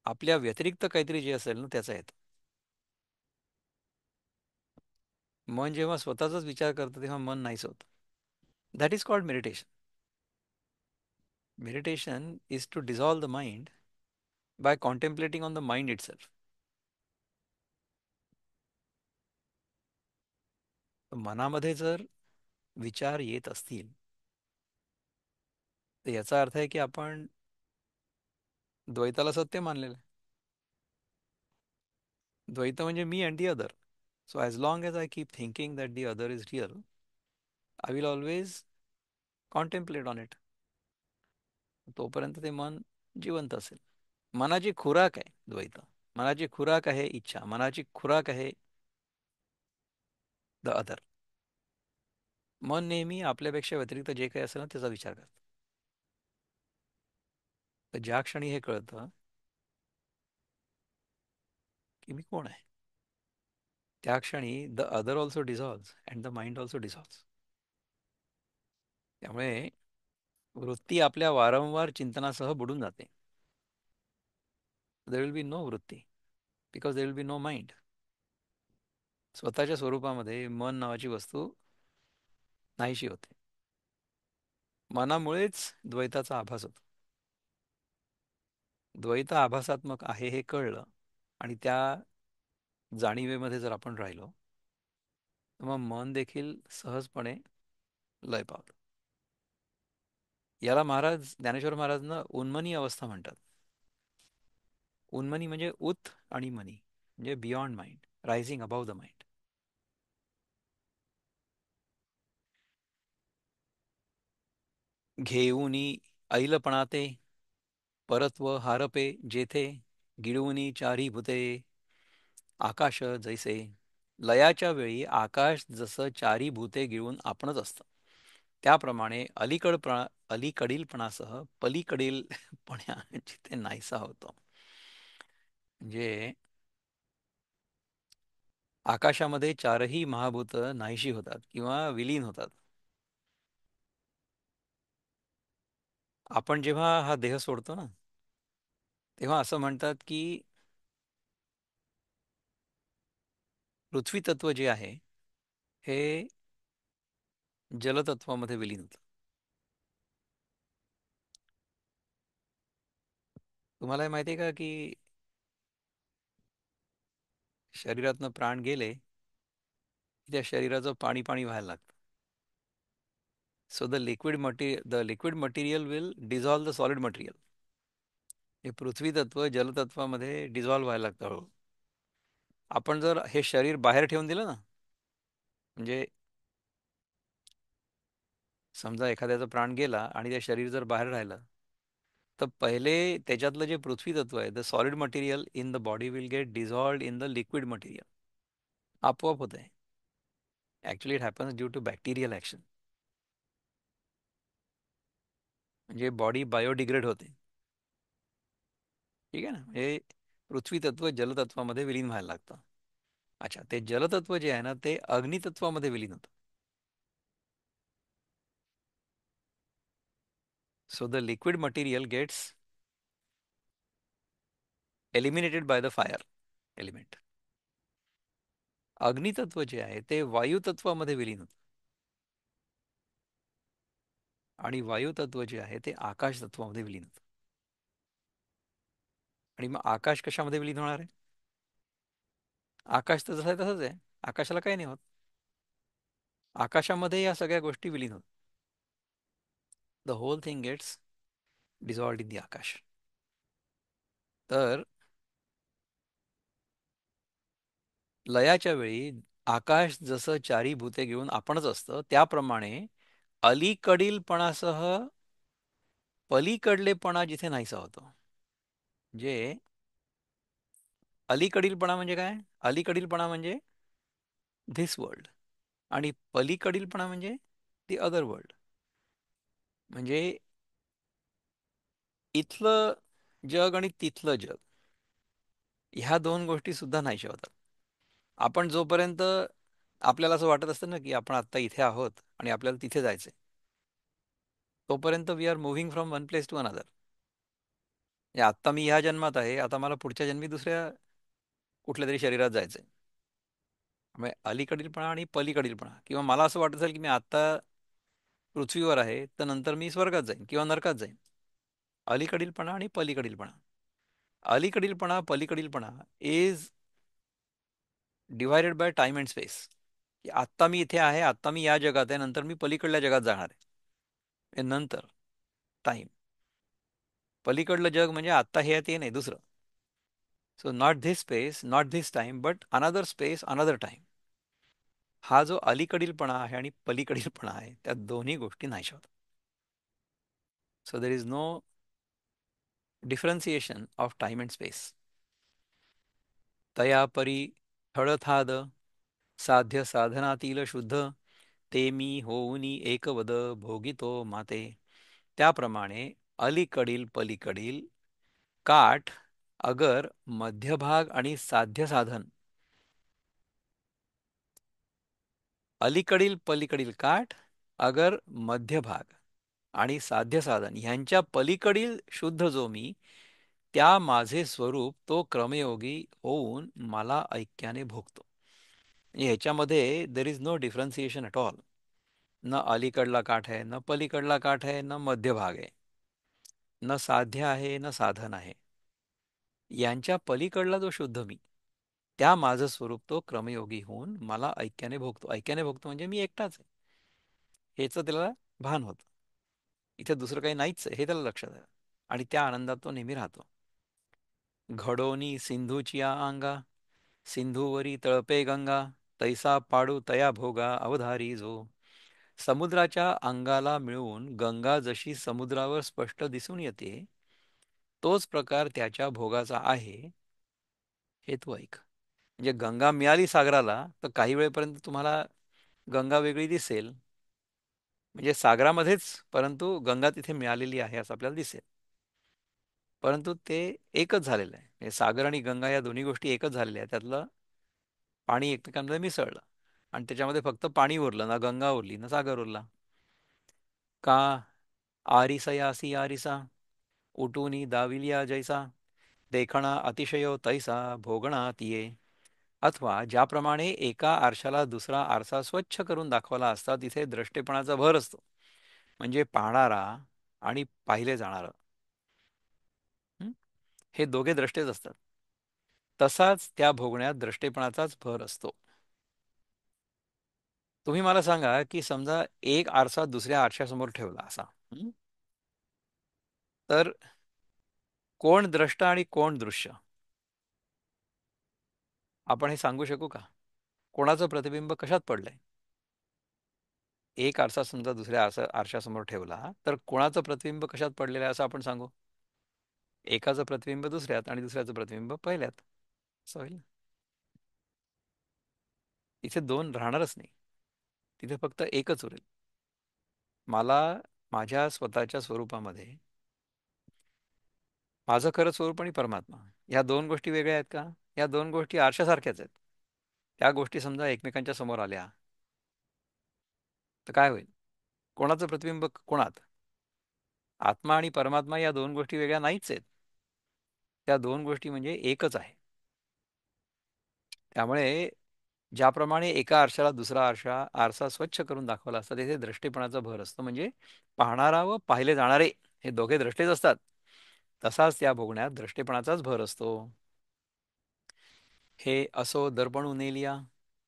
आपल्या व्यतिरिक्त काहीतरी जे असेल ना त्याचा येतो. मन जेव्हा स्वतःचाच विचार करतं तेव्हा मन नाहीच होतं. That is called meditation. Meditation is to dissolve the mind by contemplating on the mind itself. मनामध्ये जर विचार येत असतील तर याचा अर्थ आहे की आपण द्वैताला सत्य मानलेलं आहे. द्वैत म्हणजे मी and the other. So as long as I keep thinking that the other is real, I will always contemplate on it. तोपर्यंत ते मन जिवंत असेल. मनाची खुराक आहे द्वैत. मनाची खुराक आहे इच्छा. मनाची खुराक आहे द अदर. मन नेहमी आपल्यापेक्षा व्यतिरिक्त जे काही असेल ना त्याचा विचार करतं. तर ज्या क्षणी हे कळतं की मी कोण आहे, त्या क्षणी the other also dissolves and the mind also dissolves. त्यामुळे वृत्ती आपल्या वारंवार चिंतनासह बुडून जाते. देर विल बी नो वृत्ती because there will be no mind. स्वतःच्या स्वरूपामध्ये मन नावाची वस्तू नाहीशी होते. मनामुळेच द्वैताचा आभास होतो. द्वैत आभासात्मक आहे हे कळलं आणि त्या जाणीवेमध्ये जर आपण राहिलो तर मग मन देखील सहजपणे लय पावतं. याला ज्ञानेश्वर महाराजांना उन्मनी अवस्था म्हणतात. उन्मनी म्हणजे उत आणि मनी म्हणजे beyond mind, rising above the mind. घेऊनी ऐलपणाते परत्व हारपे जेथे गिळवूनी चारी भूते आकाश जैसे. लयाच्या वेळी आकाश जसं चारी भूते गिळून आपणच असतं त्याप्रमाणे अलीकडीलपणासह पलीकडीलपणा जिथे नाहीसा होतो. म्हणजे आकाशामध्ये चारही महाभूत नाहीशी होतात किंवा विलीन होतात. आपण जेव्हा हा देह सोडतो ना तेव्हा असं म्हणतात की पृथ्वी तत्व जे आहे हे जलतत्वामध्ये विलीन होतं. तुम्हाला हे माहिती आहे का की शरीरातनं प्राण गेले की त्या शरीराचं पाणी पाणी व्हायला लागतं. So the liquid material will dissolve the solid material. हे पृथ्वी तत्व जलतत्वामध्ये डिझॉल्व्ह व्हायला लागतं हळूहळू. आपण जर हे शरीर बाहेर ठेवून दिलं ना, म्हणजे समजा एखाद्याचा प्राण गेला आणि ते शरीर जर बाहेर राहिलं तर पहिले त्याच्यातलं जे पृथ्वी तत्व आहे the solid material in the body will get dissolved in the liquid material. आपोआप होत आहे. Actually it happens due to bacterial action. म्हणजे बॉडी बायोडिग्रेड होते. ठीक आहे ना. हे पृथ्वी तत्व जलतत्वामध्ये विलीन व्हायला लागतं. अच्छा, ते जलतत्व जे आहे ना ते अग्नितत्वामध्ये विलीन होतं. So the liquid material gets eliminated by the fire element. अग्नितत्व जे आहे ते वायुतत्वामध्ये विलीन होतं आणि वायुतत्व जे आहे ते आकाश तत्वामध्ये विलीन होतं. आणि मग आकाश कशामध्ये विलीन होणार आहे? आकाश तर जसं आहे तसंच आहे. आकाशाला काही नाही होत. आकाशामध्ये या सगळ्या गोष्टी विलीन होतात. The whole thing gets dissolved in the akash. तर लयाच्या वेळी आकाश जसं चारी भूते घेऊन आपणच असतं त्याप्रमाणे अलीकडीलपणासह पलीकडलेपणा जिथे नाहीसा होतो. म्हणजे अलीकडीलपणा म्हणजे काय? अलीकडीलपणा म्हणजे धिस वर्ल्ड आणि पलीकडीलपणा म्हणजे दी अदर वर्ल्ड. म्हणजे इथलं जग आणि तिथलं जग ह्या दोन गोष्टी सुद्धा नाहीशा होतात. आपण जोपर्यंत आपल्याला असं वाटत असतं ना की आपण आत्ता इथे आहोत आणि आपल्याला तिथे जायचंय तोपर्यंत we are moving from one place to another. म्हणजे आत्ता मी ह्या जन्मात आहे, आता मला पुढच्या जन्मी दुसऱ्या कुठल्या तरी शरीरात जायचंय. म्हणजे अलीकडीलपणा आणि पलीकडीलपणा, किंवा मला असं वाटत असेल की मी आता पृथ्वीवर आहे, तर नंतर मी स्वर्गात जाईन किंवा नरकात जाईन. अलीकडीलपणा आणि पलीकडीलपणा. अलीकडीलपणा, पलीकडीलपणा is divided by time and space. की आत्ता मी इथे आहे, आत्ता मी या जगात आहे, नंतर मी पलीकडल्या जगात जाणार आहे. हे नंतर टाइम. पलीकडलं जग म्हणजे आत्ता हे आहे ते नाही, दुसरं. So not this space, not this time, but another space, another time. हा जो अलीकडीलपणा आहे आणि पलीकडीलपणा आहे, त्या दोन्ही गोष्टी नाहीशा होतात. So there is no differentiation of time and space. तया परी ठळथाद साध्य साधनातील शुद्ध, ते मी होऊनी एकवद भोगितो माते. त्याप्रमाणे अलीकडील पलीकडील काठ अगर मध्यभाग आणि साध्य साधन. अलीकडील पलीकडील काठ अगर मध्यभाग आणि साध्य साधन ह्यांच्या पलीकडील शुद्ध जो मी, त्या माझे स्वरूप तो क्रमयोगी होऊन मला ऐक्याने भोगतो. म्हणजे ह्याच्यामध्ये there is no differentiation at all. न अलीकडला काठ आहे, न पलीकडला काठ आहे, न मध्यभाग आहे, न साध्य आहे, न साधन आहे. यांच्या पलीकडला जो शुद्ध मी, त्या माझं स्वरूप तो क्रमयोगी होऊन मला ऐक्याने भोगतो. ऐक्याने भोगतो म्हणजे मी एकटाच आहे हेच त्याला भान होतं. इथे दुसरं काही नाहीच आहे हे त्याला लक्षात आहे, आणि त्या आनंदात तो नेहमी राहतो. घडोनी सिंधूचिया अंगा, सिंधूवरी तळपे गंगा, तैसा पाडू तया भोगा अवधारी जो. समुद्राच्या अंगाला मिळून गंगा जशी समुद्रावर स्पष्ट दिसून येते, तोच प्रकार त्याच्या भोगाचा आहे, हे तू ऐक. म्हणजे गंगा मिळाली सागराला तर काही वेळेपर्यंत तुम्हाला गंगा वेगळी दिसेल, म्हणजे सागरामध्येच, परंतु गंगा तिथे मिळालेली आहे असं आपल्याला दिसेल. परंतु ते एकच झालेलं आहे. म्हणजे सागर आणि गंगा या दोन्ही गोष्टी एकच झालेल्या आहेत. त्यातलं पाणी एकमेकांमध्ये मिसळलं आणि त्याच्यामध्ये फक्त पाणी उरलं, ना गंगा उरली ना सागर उरला. का आरिसा यासी आरिसा, उटुनी दाविलिया जैसा, देखणा अतिशयो तैसा भोगणा तिये. अथवा ज्याप्रमाणे एका आरशाला दुसरा आरसा स्वच्छ करून दाखवला असता तिथे द्रष्टेपणाचा भर असतो, म्हणजे पाहणारा आणि पाहिले जाणारं, हे दोघे द्रष्टेच असतात. तसाच त्या भोगण्यात द्रष्टेपणाचाच भर असतो. तुम्ही मला सांगा की समजा एक आरसा दुसऱ्या आरशासमोर ठेवला असा, तर कोण द्रष्टा आणि कोण दृश्य, आपण हे सांगू शकू का? कोणाचं प्रतिबिंब कशात पडलंय? एक आरसा समजा दुसऱ्या आरशासमोर ठेवला तर कोणाचं प्रतिबिंब कशात पडलेलं आहे असं आपण सांगू? एकाचं प्रतिबिंब दुसऱ्यात आणि दुसऱ्याचं प्रतिबिंब पहिल्यात, असं होईल. इथे दोन राहणारच नाही, तिथे फक्त एकच उरेल. मला माझ्या स्वतःच्या स्वरूपामध्ये माझं खरं स्वरूप आणि परमात्मा, ह्या दोन गोष्टी वेगळ्या आहेत का? या दोन गोष्टी आरशासारख्याच आहेत. त्या गोष्टी समजा एकमेकांच्या समोर आल्या तर काय होईल? कोणाचं प्रतिबिंब कोणात? आत्मा आणि परमात्मा या दोन गोष्टी वेगळ्या नाहीच आहेत. त्या दोन गोष्टी म्हणजे एकच आहे. त्यामुळे ज्याप्रमाणे एका आरशाला दुसरा आरसा स्वच्छ करून दाखवला असता तिथे दृष्टीपणाचा भर असतो, म्हणजे पाहणारा व पाहिले जाणारे हे दोघे द्रष्टेच असतात. तसाच त्या भोगण्यात दृष्टीपणाचाच भर असतो. हे असो दर्पणू नेलिया,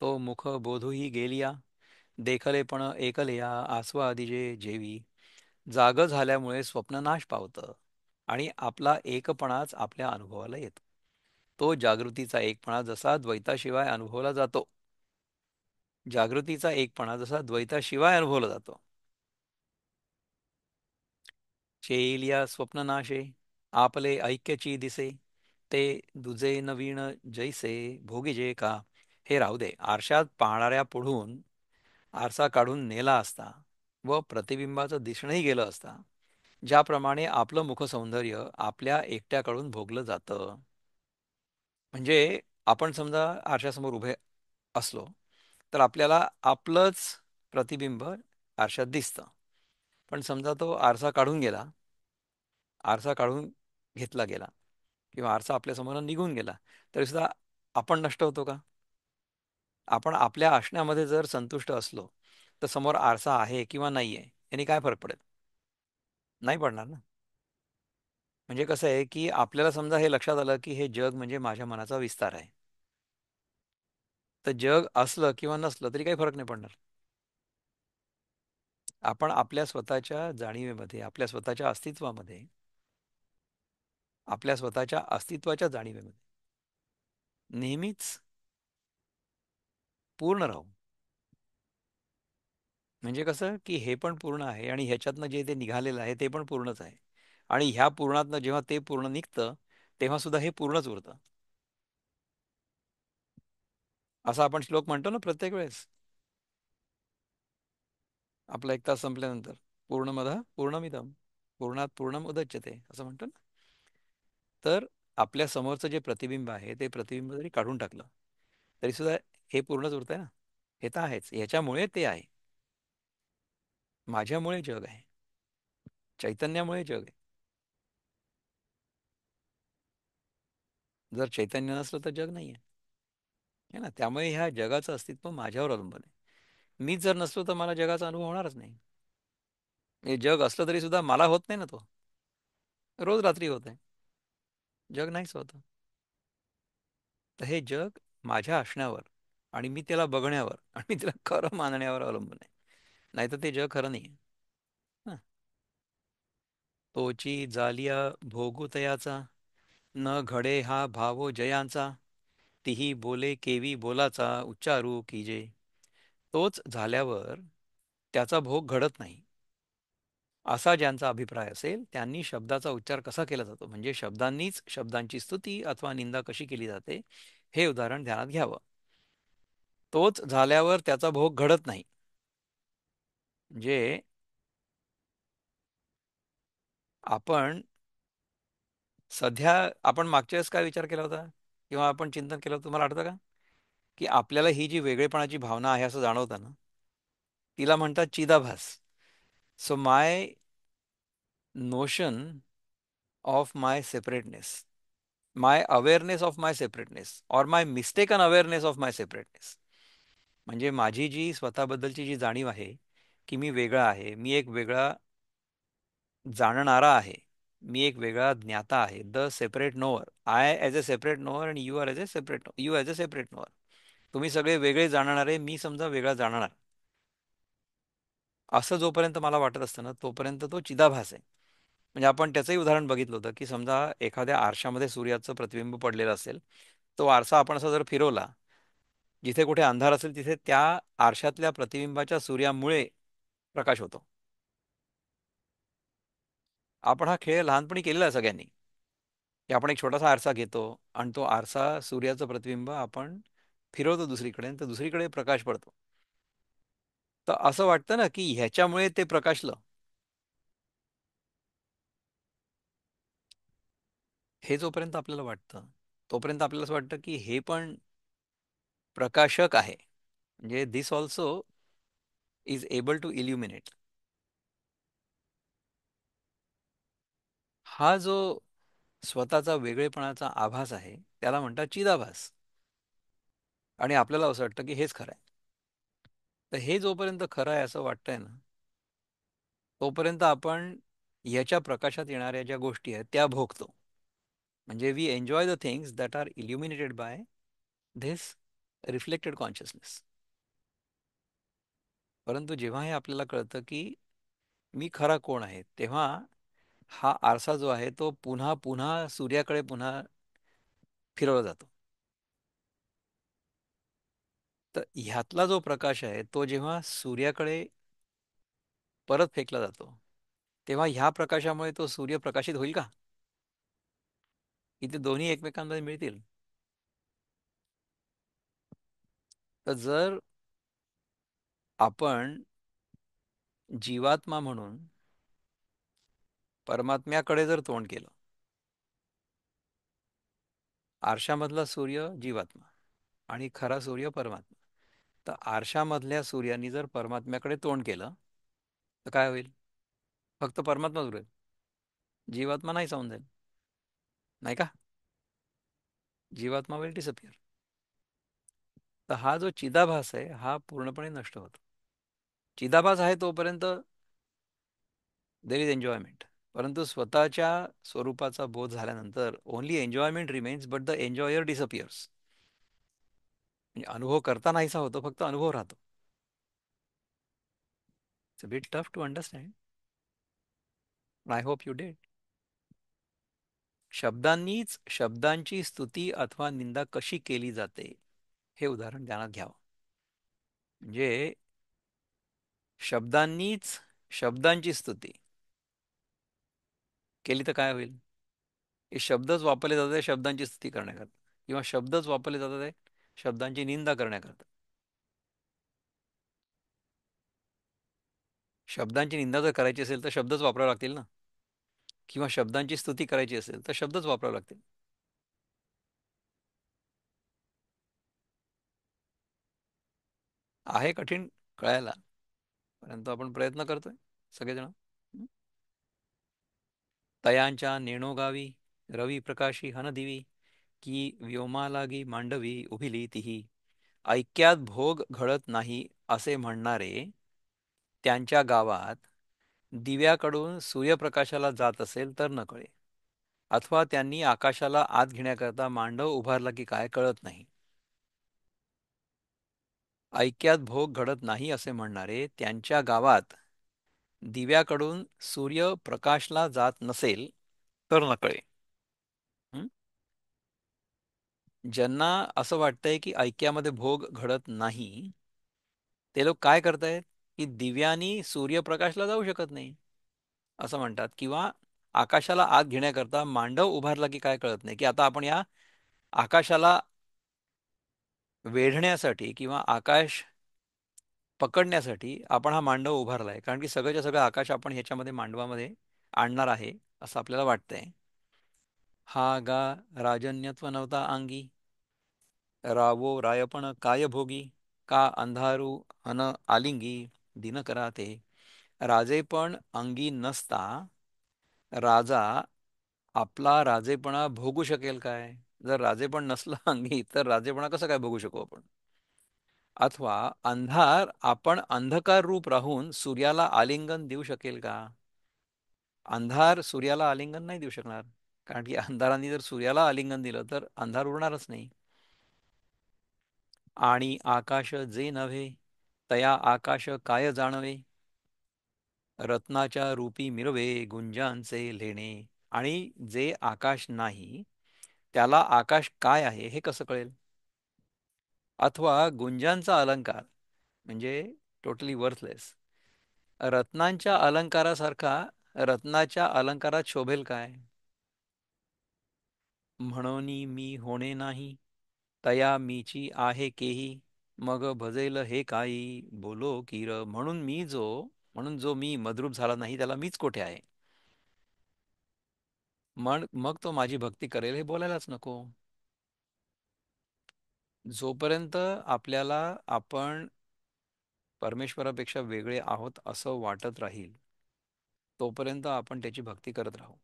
तो मुख बोधूही गेलिया, देखले पण एकलया आस्वादिजे जेवी. जाग झाल्यामुळे स्वप्न नाश पावतं आणि आपला एकपणाच आपल्या अनुभवाला येतो. तो जागृतीचा एकपणा जसा द्वैताशिवाय अनुभवला जातो, जागृतीचा एकपणा जसा द्वैताशिवाय अनुभवला जातो. चेलिया स्वप्ननाशे आपले ऐक्यची दिसे, ते दुजे नवीन जैसे भोगिजे का. हे राहू दे, आरशात पाहणाऱ्या पुढून आरसा काढून नेला असता व प्रतिबिंबाचं दिसणंही गेलं असता, ज्याप्रमाणे आपलं मुखसौंदर्य आपल्या एकट्याकडून भोगलं जातं. म्हणजे आपण समजा आरशासमोर उभे असलो तर आपल्याला आपलंच प्रतिबिंब आरशात दिसतं. पण समजा तो आरसा काढून गेला, आरसा काढून घेतला गेला किंवा आरसा आपल्यासमोर निघून गेला तरी सुद्धा आपण नष्ट होतो का? आपण आपल्या असण्यामध्ये जर संतुष्ट असलो तर समोर आरसा आहे किंवा नाही आहे याने काय फरक पडेल? नाही पडणार ना. म्हणजे कसं आहे की आपल्याला समजा हे लक्षात आलं की हे जग म्हणजे माझ्या मनाचा विस्तार आहे, तर जग असलं किंवा नसलं तरी काही फरक नाही पडणार. आपण आपल्या स्वतःच्या जाणीवेमध्ये, आपल्या स्वतःच्या अस्तित्वामध्ये, आपल्या स्वतःच्या अस्तित्वाच्या जाणीवेमध्ये नेहमीच पूर्ण राहू. म्हणजे कसं की हे पण पूर्ण आहे आणि ह्याच्यातनं जे ते निघालेलं आहे ते पण पूर्णच आहे. आणि ह्या पूर्णातनं जेव्हा ते पूर्ण निघतं तेव्हा सुद्धा हे पूर्णच उरतं. असा आपण श्लोक म्हणतो ना प्रत्येक वेळेस. आपला 1 तास संपल्यानंतर पूर्णमदः पूर्णमिदं पूर्णात पूर्णम उदच्यते असं म्हणतो ना. तर आपल्या समोरचं जे प्रतिबिंब आहे ते प्रतिबिंब जरी काढून टाकलं तरी सुद्धा हे पूर्णच उरतंय ना. हे तर आहेच, ह्याच्यामुळे ते आहे. माझ्यामुळे जग आहे, चैतन्यामुळे जग आहे. जर चैतन्य नसलं तर जग नाही आहे, है ना. त्यामुळे ह्या जगाचं अस्तित्व माझ्यावर अवलंबून आहे. मीच जर नसलो तर मला जगाचा अनुभव होणारच नाही. हे जग असलं तरी सुद्धा मला होत नाही ना तो. रोज रात्री होत आहे, जग नाहीच होत. तर हे जग माझ्या असण्यावर आणि मी त्याला बघण्यावर आणि मी त्याला खरं मानण्यावर अवलंबून आहे. नाहीतर ते जग खरं नाही आहे. तोची जालिया भोगू तयाचा, न घडे हा भावो जयांचा, तिही बोले केवी बोलाचा उच्चारू कीजे. तोच झाल्यावर त्याचा भोग घडत नाही असा ज्यांचा अभिप्राय असेल त्यांनी शब्दाचा उच्चार कसा केला जातो, म्हणजे शब्दांनीच शब्दांची स्तुती अथवा निंदा कशी केली जाते हे उदाहरण ध्यानात घ्यावं. तोच झाल्यावर त्याचा भोग घडत नाही. म्हणजे आपण सध्या, आपण मागच्या वेळेस काय विचार केला होता किंवा आपण चिंतन केलं होतं तुम्हाला आठवतं का? की आपल्याला ही जी वेगळेपणाची भावना आहे असं जाणवतं ना, तिला म्हणतात चिदाभास. So my notion of my separateness, my awareness of my separateness और my mistaken awareness of my separateness, म्हणजे माझी जी स्वतःबद्दलची जी जाणीव आहे की मी वेगळा आहे, मी एक वेगळा जाणणारा आहे, मी एक वेगळा ज्ञाता आहे, the separate knower, I as a separate knower and you are as a separate, you as a separate knower. तुम्ही सगळे वेगळे जाणणारे, मी समजा वेगळा जाणणार, असं जोपर्यंत मला वाटत असतं ना तोपर्यंत तो चिदाभास आहे. म्हणजे आपण त्याचंही उदाहरण बघितलं होतं की समजा एखाद्या आरशामध्ये सूर्याचं प्रतिबिंब पडलेलं असेल, तो आरसा आपण असा जर फिरवला, जिथे कुठे अंधार असेल तिथे त्या आरशातल्या प्रतिबिंबाच्या सूर्यामुळे प्रकाश होतो. आपण हा खेळ लहानपणी केलेला आहे सगळ्यांनी, की आपण एक छोटासा आरसा घेतो आणि तो आरसा सूर्याचं प्रतिबिंब आपण फिरवतो दुसरीकडे, तर दुसरीकडे प्रकाश पडतो. तर असं वाटतं ना की ह्याच्यामुळे ते प्रकाशलं. हे जोपर्यंत आपल्याला वाटतं तोपर्यंत आपल्याला असं वाटतं की हे पण प्रकाशक आहे, म्हणजे this also is able to illuminate. हा जो स्वतःचा वेगळेपणाचा आभास आहे त्याला म्हणतात चिदाभास. आणि आपल्याला असं वाटतं की हेच खरं आहे. तर हे जोपर्यंत खरं आहे असं वाटतंय ना, तोपर्यंत आपण याच्या प्रकाशात येणाऱ्या ज्या गोष्टी आहेत त्या भोगतो. म्हणजे we enjoy the things that are illuminated by this reflected consciousness. परंतु जेव्हा हे आपल्याला कळतं की मी खरा कोण आहे, तेव्हा हा आरसा जो आहे तो पुन्हा पुन्हा सूर्याकडे पुन्हा फिरवला जातो. तर ह्यातला जो प्रकाश आहे तो जेव्हा सूर्याकडे परत फेकला जातो तेव्हा ह्या प्रकाशामुळे तो सूर्य प्रकाशित होईल का, की ते दोन्ही एकमेकांमध्ये मिळतील? तर जर आपण जीवात्मा म्हणून परमात्म्याकडे जर तोंड केलं, आरशामधला सूर्य जीवात्मा आणि खरा सूर्य परमात्मा, तर आरशामधल्या सूर्यानी जर परमात्म्याकडे तोंड केलं तर काय होईल? फक्त परमात्माच उरेल, जीवात्मा नाही जाऊन जाईल, नाही का? जीवात्मा विल डिसअपिअर. तर हा जो चिदाभास आहे हा पूर्णपणे नष्ट होतो. चिदाभास आहे तोपर्यंत देर इज एन्जॉयमेंट. परंतु स्वतःच्या स्वरूपाचा बोध झाल्यानंतर only enjoyment remains but the enjoyer disappears. म्हणजे अनुभव करता नाहीसा होतो, फक्त अनुभव राहतो. It's a bit tough to understand. I hope you did. शब्दांनीच शब्दांची स्तुती अथवा निंदा कशी केली जाते हे उदाहरण ध्यानात घ्यावं. म्हणजे शब्दांनीच शब्दांची स्तुती केली तर काय होईल? हे शब्दच वापरले जातात शब्दांची स्तुती करण्याकरता, किंवा शब्दच वापरले जातात शब्दांची निंदा करण्याकरता. शब्दांची निंदा जर करायची असेल तर शब्दच वापरावे लागतील ना, किंवा शब्दांची स्तुती करायची असेल तर शब्दच वापरावे लागतील. आहे कठीण कळायला, परंतु आपण प्रयत्न करतोय सगळेजण. तयांच्या नेणोगावी रवी प्रकाशी हनदिवी की व्योमालागी मांडवी उभिली तिही. ऐक्यात भोग घडत नाही असे म्हणणारे त्यांच्या गावात दिव्याकडून सूर्यप्रकाशाला जात असेल तर न कळे, अथवा त्यांनी आकाशाला आत घेण्याकरता मांडव उभारला की काय कळत नाही. ऐक्यात भोग घडत नाही असे म्हणणारे त्यांच्या गावात दिव्याकडून सूर्य प्रकाशला जात नसेल तर न कळे. हं? ज्यांना असं वाटतंय की ऐक्यामध्ये भोग घडत नाही, ते लोक काय करतायत की दिव्यानी सूर्यप्रकाशला जाऊ शकत नाही असं म्हणतात, किंवा आकाशाला आत घेण्याकरता मांडव उभारला की काय कळत नाही, की आता आपण या आकाशाला वेढण्यासाठी किंवा आकाश पकडण्यासाठी आपण हा मांडव उभारलाय, कारण की सगळंच्या सगळं आकाश आपण ह्याच्यामध्ये मांडवामध्ये आणणार आहे असं आपल्याला वाटतंय. हा गा राजन्यत्व नव्हता अंगी, रावो रायपण काय भोगी, का अंधारू अन आलिंगी दिनकरा ते. राजेपण अंगी नसता राजा आपला राजेपणा भोगू शकेल काय? जर राजेपण नसलं अंगी तर राजेपणा कसं काय भोगू शकू आपण? अथवा अंधार आपण अंधकार रूप राहून सूर्याला आलिंगन देऊ शकेल का? अंधार सूर्याला आलिंगन नाही देऊ शकणार, कारण की अंधाराने जर सूर्याला आलिंगन दिलं तर अंधार उरणारच नाही. आणि आकाश जे नव्हे तया आकाश काय जाणवे, रत्नाच्या रूपी मिरवे गुंजांचे लेणे. आणि जे आकाश नाही त्याला आकाश काय आहे हे कसं कळेल? अथवा गुंजांचा अलंकार म्हणजे टोटली वर्थलेस, रत्नांच्या अलंकारासारखा रत्नाच्या अलंकारात शोभेल काय? म्हणून मी होणे नाही तया मीची आहे केही, मग भजेल हे काही बोलो किर. म्हणून जो मी मद्रूप झाला नाही त्याला मीच कोठे आहे, मग तो माझी भक्ती करेल हे बोलायलाच नको. जोपर्यंत आपल्याला आपण परमेश्वरापेक्षा वेगळे आहोत असं वाटत राहील तोपर्यंत आपण त्याची भक्ती करत राहू.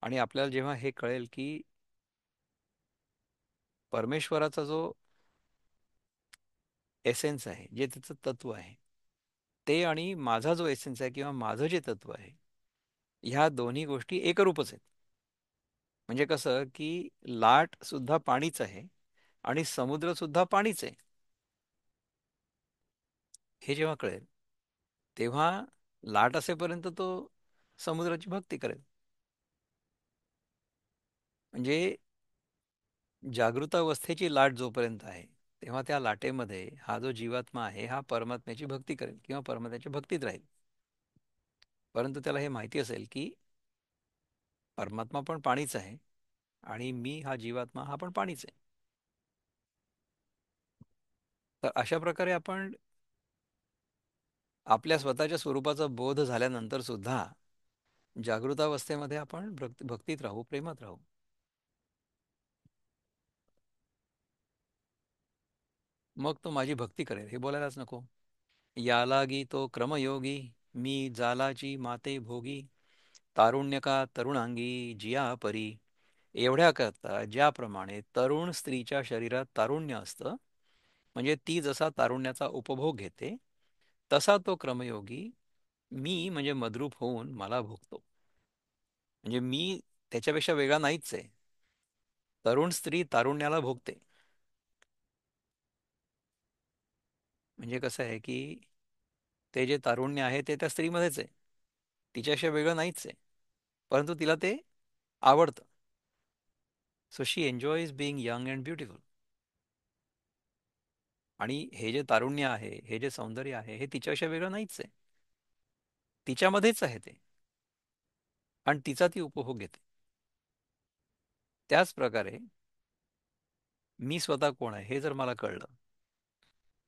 आणि आपल्याला जेव्हा हे कळेल की परमेश्वराचा जो एसेन्स आहे, जे त्याचं तत्व आहे ते, आणि माझा जो एसेन्स आहे किंवा माझं जे तत्व आहे, ह्या दोन्ही गोष्टी एकरूपच आहेत. म्हणजे कसं की लाट सुद्धा पाणीच आहे आणि समुद्र सुद्धा पाणीच आहे, हे जेव्हा कळेल तेव्हा लाट असेपर्यंत तो समुद्राची भक्ती करेल. म्हणजे जागृतावस्थेची लाट जोपर्यंत आहे तेव्हा त्या लाटेमध्ये हा जो जीवात्मा आहे हा परमात्म्याची भक्ती करेल किंवा परमात्म्याच्या भक्तीत राहील. परंतु त्याला हे माहिती असेल की परमात्मा पण पाणीच आहे आणि मी हा जीवात्मा हा पण पाणीच आहे. तर अशा प्रकारे आपण आपल्या स्वतःच्या स्वरूपाचा बोध झाल्यानंतर सुद्धा जागृतावस्थेमध्ये आपण भक्तीत राहू, प्रेमात राहू. मग तो माझी भक्ती करेल हे बोलायलाच नको. यालागी तो क्रमयोगी मी जालाची माते भोगी, तारुण्य का तरुणांगी जिया परी. एवढ्या करता ज्याप्रमाणे तरुण स्त्रीच्या शरीरात तारुण्य असतं म्हणजे ती जसा तारुण्याचा उपभोग घेते तसा तो क्रमयोगी मी म्हणजे मद्रूप होऊन मला भोगतो. म्हणजे मी त्याच्यापेक्षा वेगळा नाहीच आहे. तरुण स्त्री तारुण्याला भोगते. म्हणजे कसं आहे की ते जे तारुण्य आहे ते त्या स्त्रीमध्येच आहे, तिच्याशिवाय वेगळं नाहीच आहे, परंतु तिला ते आवडतं. So she enjoys being young and beautiful. आणि हे जे तारुण्य आहे, हे जे सौंदर्य आहे, हे तिच्याशिवाय वेगळं नाहीच आहे, तिच्यामध्येच आहे ते, आणि तिचा ती उपभोग घेते. त्याच प्रकारे मी स्वतः कोण आहे हे जर मला कळलं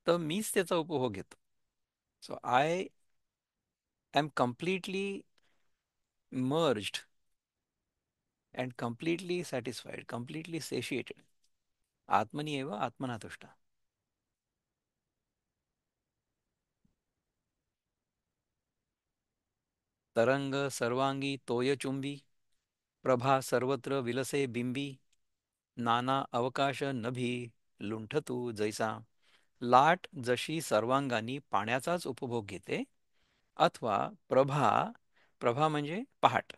तर मीच त्याचा उपभोग घेतो. So I am completely merged and completely satisfied, completely satiated. आत्मनी एव आत्मना तुष्ट. तरंग सर्वांगी तोयचुंबी, प्रभा सर्वत्र विलसे बिंबी, नाना अवकाश नभी लुंठतू जैसा. लाट जशी सर्वांगानी पाण्याचाच उपभोग घेते, अथवा प्रभा, प्रभा म्हणजे पहाट,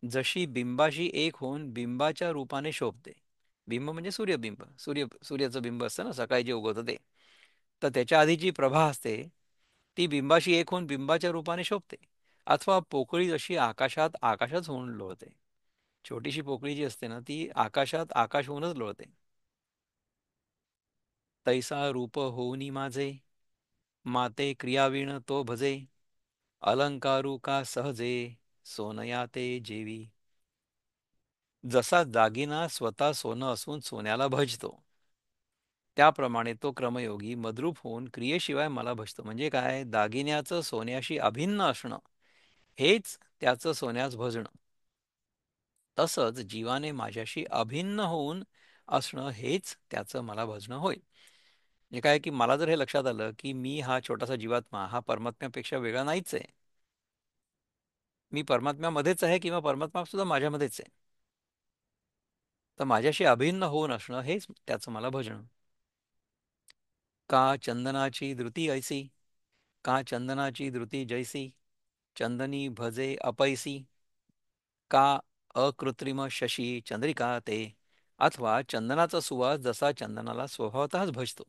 जशी बिंबाशी एक होऊन बिंबाच्या रूपाने शोभते. बिंब म्हणजे सूर्यबिंब, सूर्याचं बिंब असतं ना सकाळी जे उगवतं ते. तर त्याच्या आधी जी प्रभा असते ती बिंबाशी एक होऊन बिंबाच्या रूपाने शोभते. अथवा पोकळी जशी आकाशात आकाशच होऊन लोळते. छोटीशी पोकळी जी असते ना ती आकाशात आकाश होऊनच लोळते. तैसा रूप होऊनी माझे, माते क्रियावीण तो भजे, अलंकारू का सहजे, सोनया ते जेवी. जसा दागिना स्वतः सोनं असून सोन्याला भजतो, त्याप्रमाणे तो क्रमयोगी मद्रूप होऊन क्रियेशिवाय मला भजतो. म्हणजे काय, दागिन्याचं सोन्याशी अभिन्न असणं हेच त्याचं सोन्यास भजणं. तसंच जीवाने माझ्याशी अभिन्न होऊन असणं हेच त्याचं मला भजणं होय. म्हणजे काय की मला जर हे लक्षात आलं की मी हा छोटासा जीवात्मा हा परमात्म्यापेक्षा वेगळा नाहीच आहे, मी परमात्म्यामध्येच आहे किंवा परमात्मा सुद्धा माझ्यामध्येच आहे, तर माझ्याशी अभिन्न होऊन असणं हेच त्याचं मला भजणं. का चंदनाची धृती ऐसी, का चंदनाची धृती जैसी, चंदनी भजे अपैसी. का अकृत्रिम शशी चंद्रिका ते, अथवा चंदनाचा सुवास जसा चंदनाला स्वभावतःच भजतो,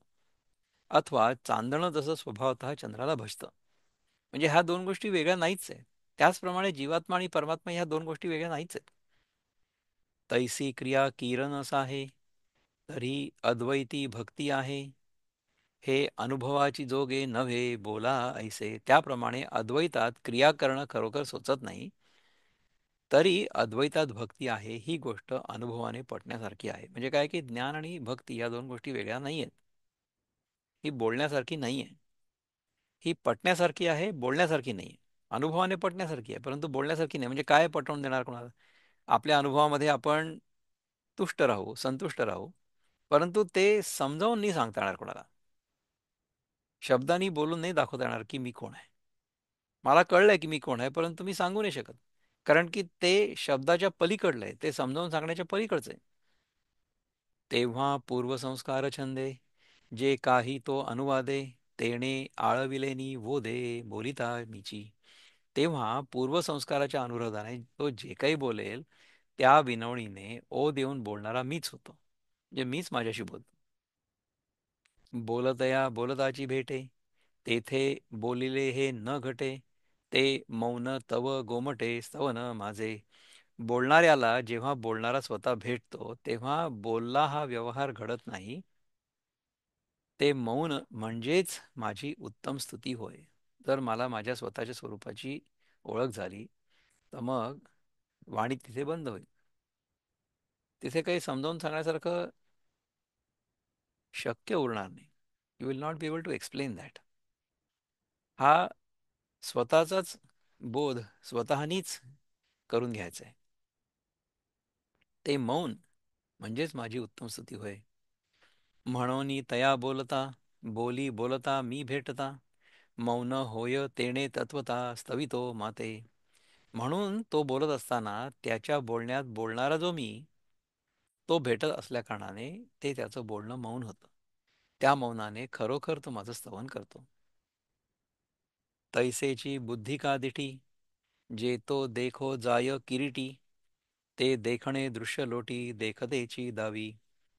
अथवा चांदणं जसं स्वभावतः चंद्राला भजतं. म्हणजे ह्या दोन गोष्टी वेगळ्या नाहीच आहेत. त्याचप्रमाणे जीवात्मा आणि परमात्मा ह्या दोन गोष्टी वेगळ्या नाहीच आहेत. तैसी क्रिया किरण असा आहे, तरी अद्वैती भक्ती आहे. हे अनुभवाची जोगे नव्हे बोला ऐसे. त्याप्रमाणे अद्वैतात क्रिया करणं खरोखर सोचत नाही, तरी अद्वैतात भक्ती आहे ही गोष्ट अनुभवाने पटण्यासारखी आहे. म्हणजे काय की ज्ञान आणि भक्ती या दोन गोष्टी वेगळ्या नाही आहेत. ही बोलण्यासारखी नाही आहे, ही पटण्यासारखी आहे, बोलण्यासारखी नाही आहे. अनुभवाने पटण्यासारखी आहे परंतु बोलण्यासारखी नाही. म्हणजे काय पटवून देणार कोणाला? आपल्या अनुभवामध्ये आपण तुष्ट राहू, संतुष्ट राहू, परंतु ते समजावून नाही सांगता येणार कोणाला. शब्दांनी बोलून नाही दाखवता येणार की मी कोण आहे. मला कळलंय की मी कोण आहे परंतु मी सांगू नाही शकत, कारण की ते शब्दाच्या पलीकडलं आहे, ते समजावून सांगण्याच्या पलीकडचं आहे. तेव्हा पूर्वसंस्कार छंदे, जे काही तो अनुवादे, तेणे आळविलेनी वो दे बोलिता मीची. तेव्हा पूर्वसंस्काराच्या अनुरोधाने तो जे काही बोलेल त्या विनवणीने ओ देऊन बोलणारा मीच होतो, म्हणजे मीच माझ्याशी बोलतो. बोलतया बोलताची भेटे, तेथे बोलिले हे न घटे, ते मौन तव गोमटे स्तवन माझे. बोलणाऱ्याला जेव्हा बोलणारा स्वतः भेटतो तेव्हा बोलला हा व्यवहार घडत नाही, ते मौन म्हणजेच माझी उत्तम स्तुती होय. जर मला माझ्या स्वतःच्या स्वरूपाची ओळख झाली तर मग वाणी तिथे बंद होईल. तिथे काही समजावून सांगण्यासारखं शक्य उरणार नाही. You will not be able to explain that. हा स्वतःचाच बोध स्वतःनीच करून घ्यायचा आहे. ते मौन म्हणजेच माझी उत्तम स्तुती होय. म्हणून तया बोलता, बोली बोलता मी भेटता, मौन होय तेणे तत्वता स्तवितो माते. म्हणून तो बोलत असताना त्याच्या बोलण्यात बोलणारा जो मी तो भेटत असल्या कारणाने ते त्याचं बोलणं मौन होतं. त्या मौनाने खरोखर तो माझं स्तवन करतो. तैसेची बुद्धी का दिठी, जे तो देखो जाय किरीटी, ते देखणे दृश्य लोटी देखतेची दावी.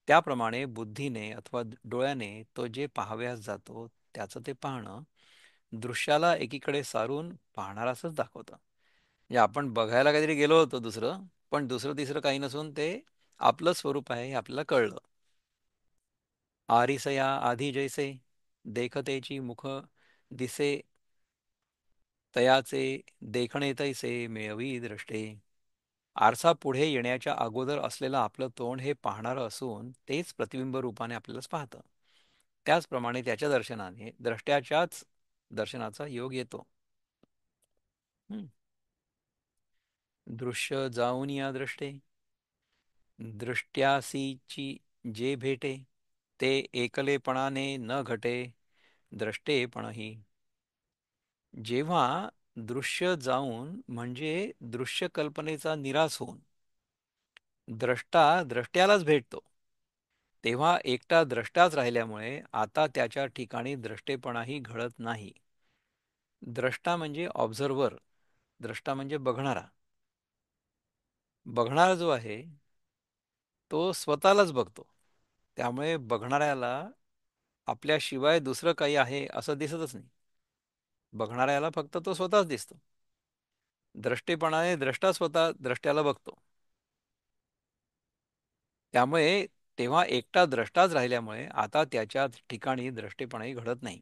त्याप्रमाणे बुद्धीने अथवा डोळ्याने तो जे पाहाव्यास जातो त्याचं ते पाहणं दृश्याला एकीकडे सारून पाहणारासच दाखवतं. म्हणजे आपण बघायला काहीतरी गेलो होतो दुसरं, पण दुसरं तिसरं काही नसून ते आपलं स्वरूप आहे हे आपल्याला कळलं. आरिसया आधी जैसे देखतेची मुख दिसे, तयाचे देखणे तैसे मेळवी दृष्टे. आरसा पुढे येण्याच्या अगोदर असलेलं आपलं तोंड हे पाहणारं असून तेच प्रतिबिंब रूपाने आपल्यालाच पाहतं. त्याचप्रमाणे त्याच्या दर्शनाने द्रष्ट्याच्याच दर्शनाचा योग येतो. हं. दृश्य जाऊन या दृष्टे, दृष्ट्यासीची जे भेटे, ते एकलेपणाने न घटे द्रष्टेपणही. जेव्हा दृश्य जाऊन म्हणजे दृश्य कल्पनेचा निराश होऊन द्रष्टा द्रष्ट्यालाच भेटतो, तेव्हा एकटा द्रष्टाच राहिल्यामुळे आता त्याच्या ठिकाणी द्रष्टेपणाही घडत नाही. द्रष्टा म्हणजे ऑब्झर्वर, द्रष्टा म्हणजे बघणारा. बघणारा जो आहे तो स्वतःलाच बघतो, त्यामुळे बघणाऱ्याला आपल्याशिवाय दुसरं काही आहे असं दिसतच नाही. बघणाऱ्याला फक्त तो स्वतःच दिसतो. द्रष्टेपणाने द्रष्टा स्वतः द्रष्ट्याला बघतो, त्यामुळे तेव्हा एकटा द्रष्टाच राहिल्यामुळे आता त्याच्या ठिकाणी द्रष्टेपणाही घडत नाही.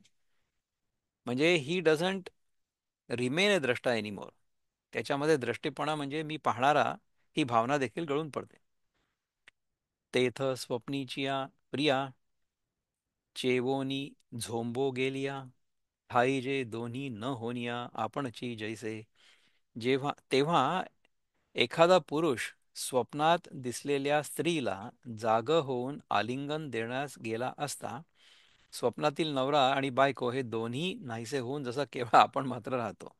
म्हणजे ही डझंट रिमेन ए द्रष्टा एनिमोर. त्याच्यामध्ये द्रष्टेपणा म्हणजे मी पाहणारा ही भावना देखील गळून पडते. तेथ स्वप्नीचिया प्रिया, चेवोनी झोंबो गेलिया, ठाई जे दोन्ही न होनिया आपणची जैसे. तेव्हा एखादा पुरुष स्वप्नात दिसलेल्या स्त्रीला जाग होऊन आलिंगन देण्यास गेला असता स्वप्नातील नवरा आणि बायको हे दोन्ही नाहीसे होऊन जसा केवळ आपण मात्र राहतो.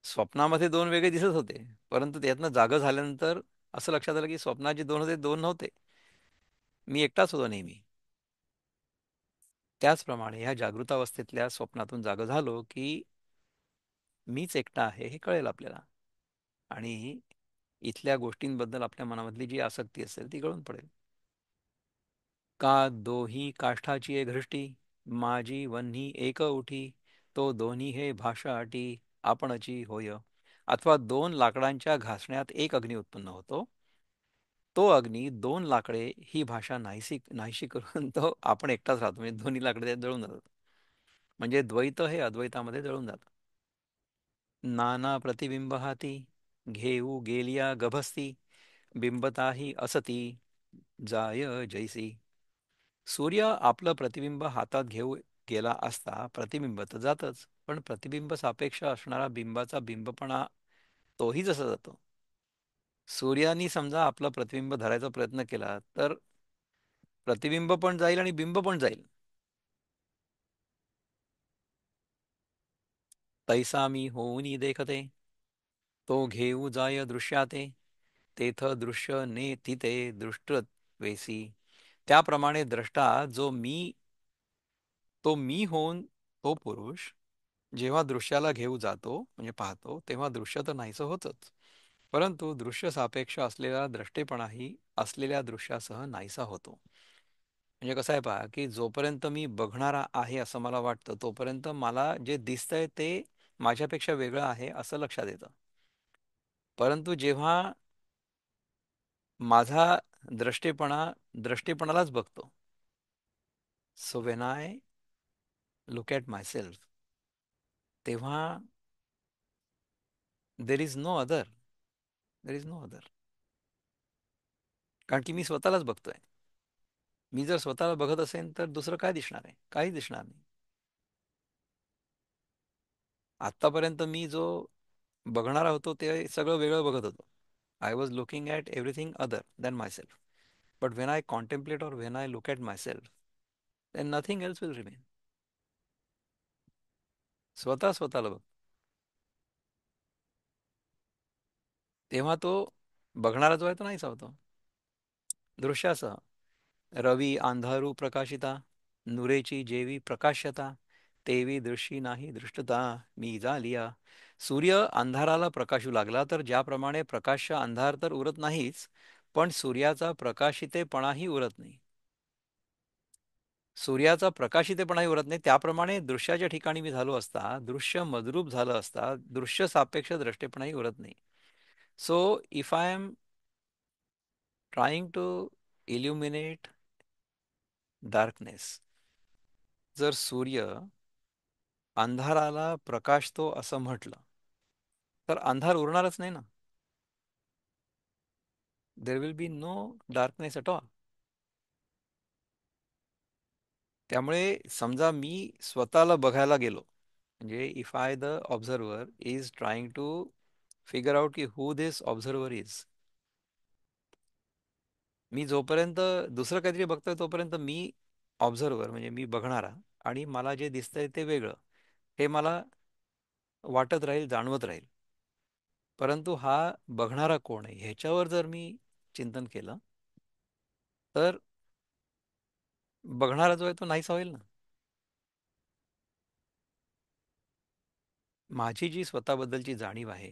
स्वप्नामध्ये दोन वेगळे दिसत होते, परंतु त्यातनं जागं झाल्यानंतर असं लक्षात आलं की स्वप्नाचे दोन होते, दोन नव्हते. मी एकटाच होतो नेहमी. त्याचप्रमाणे ह्या जागृतावस्थेतल्या स्वप्नातून जागं झालो की मीच एकटा आहे हे कळेल आपल्याला, आणि इथल्या गोष्टींबद्दल आपल्या मनामधली जी आसक्ती असेल ती गळून पडेल. का दोही काष्ठाची ए घृष्टी, माझी वन्ही एक उठी, तो दोन्ही हे भाषा अटी आपणची होय. अथवा दोन लाकडांच्या घासण्यात एक अग्नी उत्पन्न होतो, तो अग्नी दोन लाकडे ही भाषा नाहीशी नाहीशी करून तो आपण एकटाच राहतो. म्हणजे दोन्ही लाकडे त्यात जळून जातात. म्हणजे द्वैत हे अद्वैतामध्ये जळून जातं. नाना प्रतिबिंब हाती, घेऊ गेलिया गभस्ती, बिंबताही असती जाय जैसी. सूर्य आपलं प्रतिबिंब हातात घेऊ गेला असता प्रतिबिंब तर जातच, पण प्रतिबिंब सापेक्ष असणारा बिंबाचा बिंबपणा तोही जसा जातो. सूर्यानी समजा आपलं प्रतिबिंब धरायचा प्रयत्न केला तर प्रतिबिंब पण जाईल आणि बिंब पण जाईल. तैसा मी होऊनी देखते, तो घेऊ जाय दृश्याते, तेथ दृश्य ने तिथे दृष्ट वेसी. त्याप्रमाणे द्रष्टा जो मी, तो मी होऊन तो पुरुष जेव्हा दृश्याला घेऊ जातो म्हणजे पाहतो तेव्हा दृश्य तर नाहीसं होतच, परंतु दृश्य सापेक्ष असलेला द्रष्टेपणाही असलेल्या दृश्यासह नाहीसा होतो. म्हणजे कसं आहे पहा की जोपर्यंत मी बघणारा आहे असं मला वाटतं तोपर्यंत मला जे दिसतंय ते माझ्यापेक्षा वेगळं आहे असं लक्षात येतं. परंतु जेव्हा माझा द्रष्टेपणा द्रष्टेपणालाच बघतो, so when I look at my self, तेव्हा there is no other, there is no other. कारण की मी स्वतःलाच बघतोय. मी जर स्वतःला बघत असेन तर दुसरं काय दिसणार आहे? काही दिसणार नाही. आत्तापर्यंत मी जो बघणारा होतो ते सगळं वेगळं बघत होतो. I was looking at everything other than my self. But when I contemplate or when I look at my self, then nothing else will remain. स्वतः स्वतःला बघ, तेव्हा तो बघणारा जो आहे तो नाहीसा होतो. दृश्यासह रवी अंधारू प्रकाशिता, नुरेची जेवी प्रकाश्यता, तेवी दृष्टी नाही दृष्टता मी झालिया. सूर्य अंधाराला प्रकाशू लागला तर ज्याप्रमाणे प्रकाश अंधार तर उरत नाहीच, पण सूर्याचा प्रकाशितेपणाही उरत नाही. सूर्याचा प्रकाशितेपणाही उरत नाही, त्याप्रमाणे दृश्याच्या ठिकाणी मी झालो असता, दृश्य मद्रूप झालं असता, दृश्य सापेक्ष द्रष्टेपणाही उरत नाही. So if I am trying to illuminate darkness, जर सूर्य अंधाराला प्रकाशतो असं म्हटलं तर अंधार उरणारच नाही ना. There will be no darkness at all. त्यामुळे समजा मी स्वतःला बघायला गेलो, म्हणजे if I the observer is trying to figure out की हू दिस ऑब्झर्वर इज, मी जोपर्यंत दुसरं काहीतरी बघतोय तोपर्यंत मी ऑब्झर्वर म्हणजे मी बघणारा, आणि मला जे दिसतंय ते वेगळं, हे मला वाटत राहील, जाणवत राहील. परंतु हा बघणारा कोण आहे ह्याच्यावर जर मी चिंतन केलं तर बघणारा जो आहे तो नाहीसा होईल ना. माझी जी स्वतःबद्दलची जाणीव आहे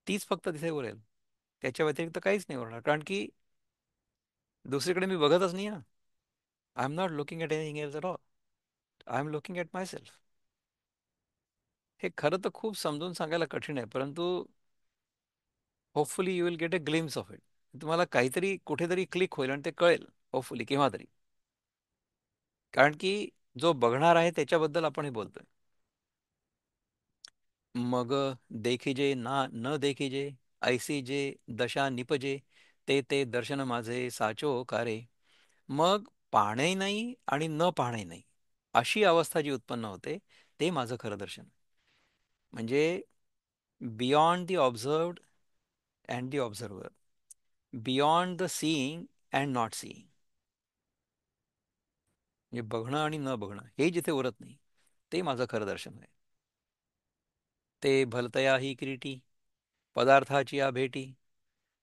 तीच फक्त तिथे उरेल, त्याच्या व्यतिरिक्त काहीच नाही उरणार, कारण की दुसरीकडे मी बघतच नाही ना. I am not looking at anything else at all. I am looking at my self. हे खरं तर खूप समजून सांगायला कठीण आहे, परंतु hopefully you will get a glimpse of it. तुम्हाला काहीतरी कुठेतरी क्लिक होईल आणि ते कळेल, होपफुली केव्हा तरी. कारण की जो बघणार आहे त्याच्याबद्दल आपण हे बोलतोय. मग देखिजे ना न देखिजे, ऐसी जे दशा निपजे, ते दर्शन माझे साचो कारे. मग पाहणे नाही आणि न पाहणे नाही अशी अवस्था जी उत्पन्न होते, ते माझं खरं दर्शन. म्हणजे beyond the observed and the observer, beyond the seeing and not seeing. म्हणजे बघणं आणि न बघणं हे जिथे उरत नाही, ते माझं खरं दर्शन आहे. ते भलतया ही किरीटी, पदार्थाची या भेटी,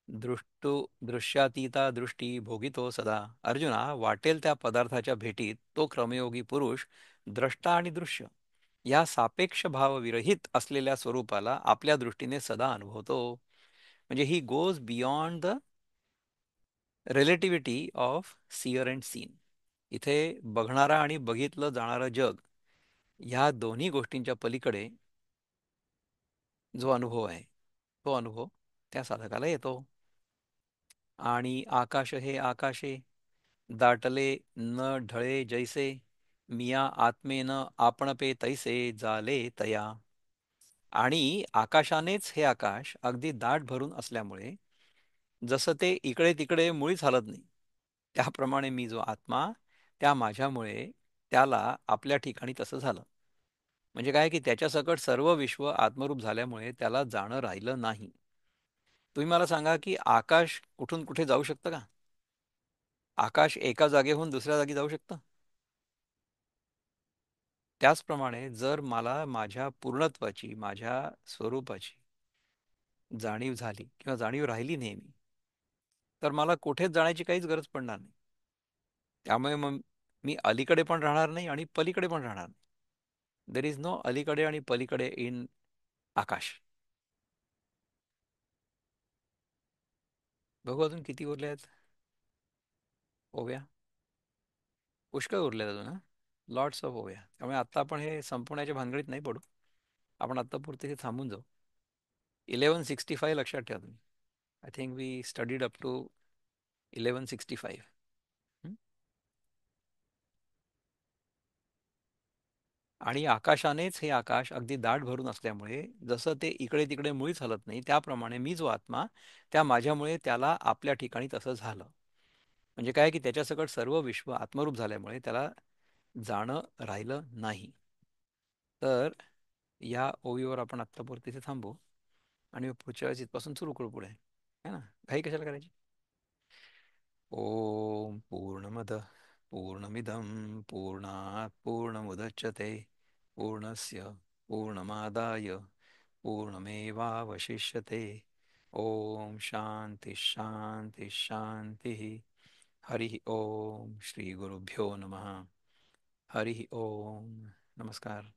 दृष्टो दृश्यातीता दृष्टी भोगितो सदा. अर्जुना, वाटेल त्या पदार्थाच्या भेटीत तो क्रमयोगी पुरुष द्रष्टा आणि दृश्य या सापेक्ष भावविरहित असलेल्या स्वरूपाला आपल्या दृष्टीने सदा अनुभवतो. म्हणजे he goes beyond the relativity of seer and seen. इथे बघणारा आणि बघितलं जाणारं जग ह्या दोन्ही गोष्टींच्या पलीकडे जो अनुभव आहे, तो अनुभव त्या साधकाला येतो. आणि आकाश हे आकाशे, दाटले न ढळे जैसे, मिया आत्मेन आपण पे तैसे जाले तया. आणि आकाशानेच हे आकाश अगदी दाट भरून असल्यामुळे जसं ते इकडे तिकडे मुळीच हलत नाही, त्याप्रमाणे मी जो आत्मा, त्या माझ्यामुळे त्याला आपल्या ठिकाणी तसं झालं. म्हणजे काय की त्याच्या सकट सर्व विश्व आत्मरूप झाल्यामुळे त्याला जाणं राहिलं नाही. तुम्ही मला सांगा की आकाश कुठून कुठे जाऊ शकतं का? आकाश एका जागेहून दुसऱ्या जागी जाऊ शकतं? त्याचप्रमाणे जर मला माझ्या पूर्णत्वाची, माझ्या स्वरूपाची जाणीव झाली किंवा जाणीव राहिली नेहमी, तर मला कुठेच जाण्याची काहीच गरज पडणार नाही. त्यामुळे मग मी अलीकडे पण राहणार नाही आणि पलीकडे पण राहणार नाही. देर इज नो अलीकडे आणि पलीकडे इन आकाश. बघू अजून किती उरले आहेत ओव्या. पुष्कळ उरले आहेत अजून, हा. लॉट्स ऑफ ओव्या. त्यामुळे आत्ता आपण हे संपवण्याच्या भानगडीत नाही पडू. आपण आत्तापुरते हे थांबून जाऊ. 1165 लक्षात ठेवा तुम्ही. I think we studied up to 1165. आणि आकाशानेच हे आकाश अगदी दाट भरून असल्यामुळे जसं ते इकडे तिकडे मुळीच हलत नाही, त्याप्रमाणे मी जो आत्मा, त्या माझ्यामुळे त्याला आपल्या ठिकाणी तसं झालं. म्हणजे काय की त्याच्यासकट सर्व विश्व आत्मरूप झाल्यामुळे त्याला जाणं राहिलं नाही. तर या ओवीवर आपण आत्तापुरते इथे थांबू आणि पुढच्या वेळेस इथपासून सुरू करू पुढे, है ना. घाई कशाला करायची. ओम पूर्णमद पूर्णमिदं पूर्णात् पूर्णमुदच्यते पूर्णस्य पूर्णमादाय पूर्णमेवावशिष्यते. ओम शांती शांती शांती. हरि ओम श्री गुरुभ्यो नमः. हरि ओम. नमस्कार.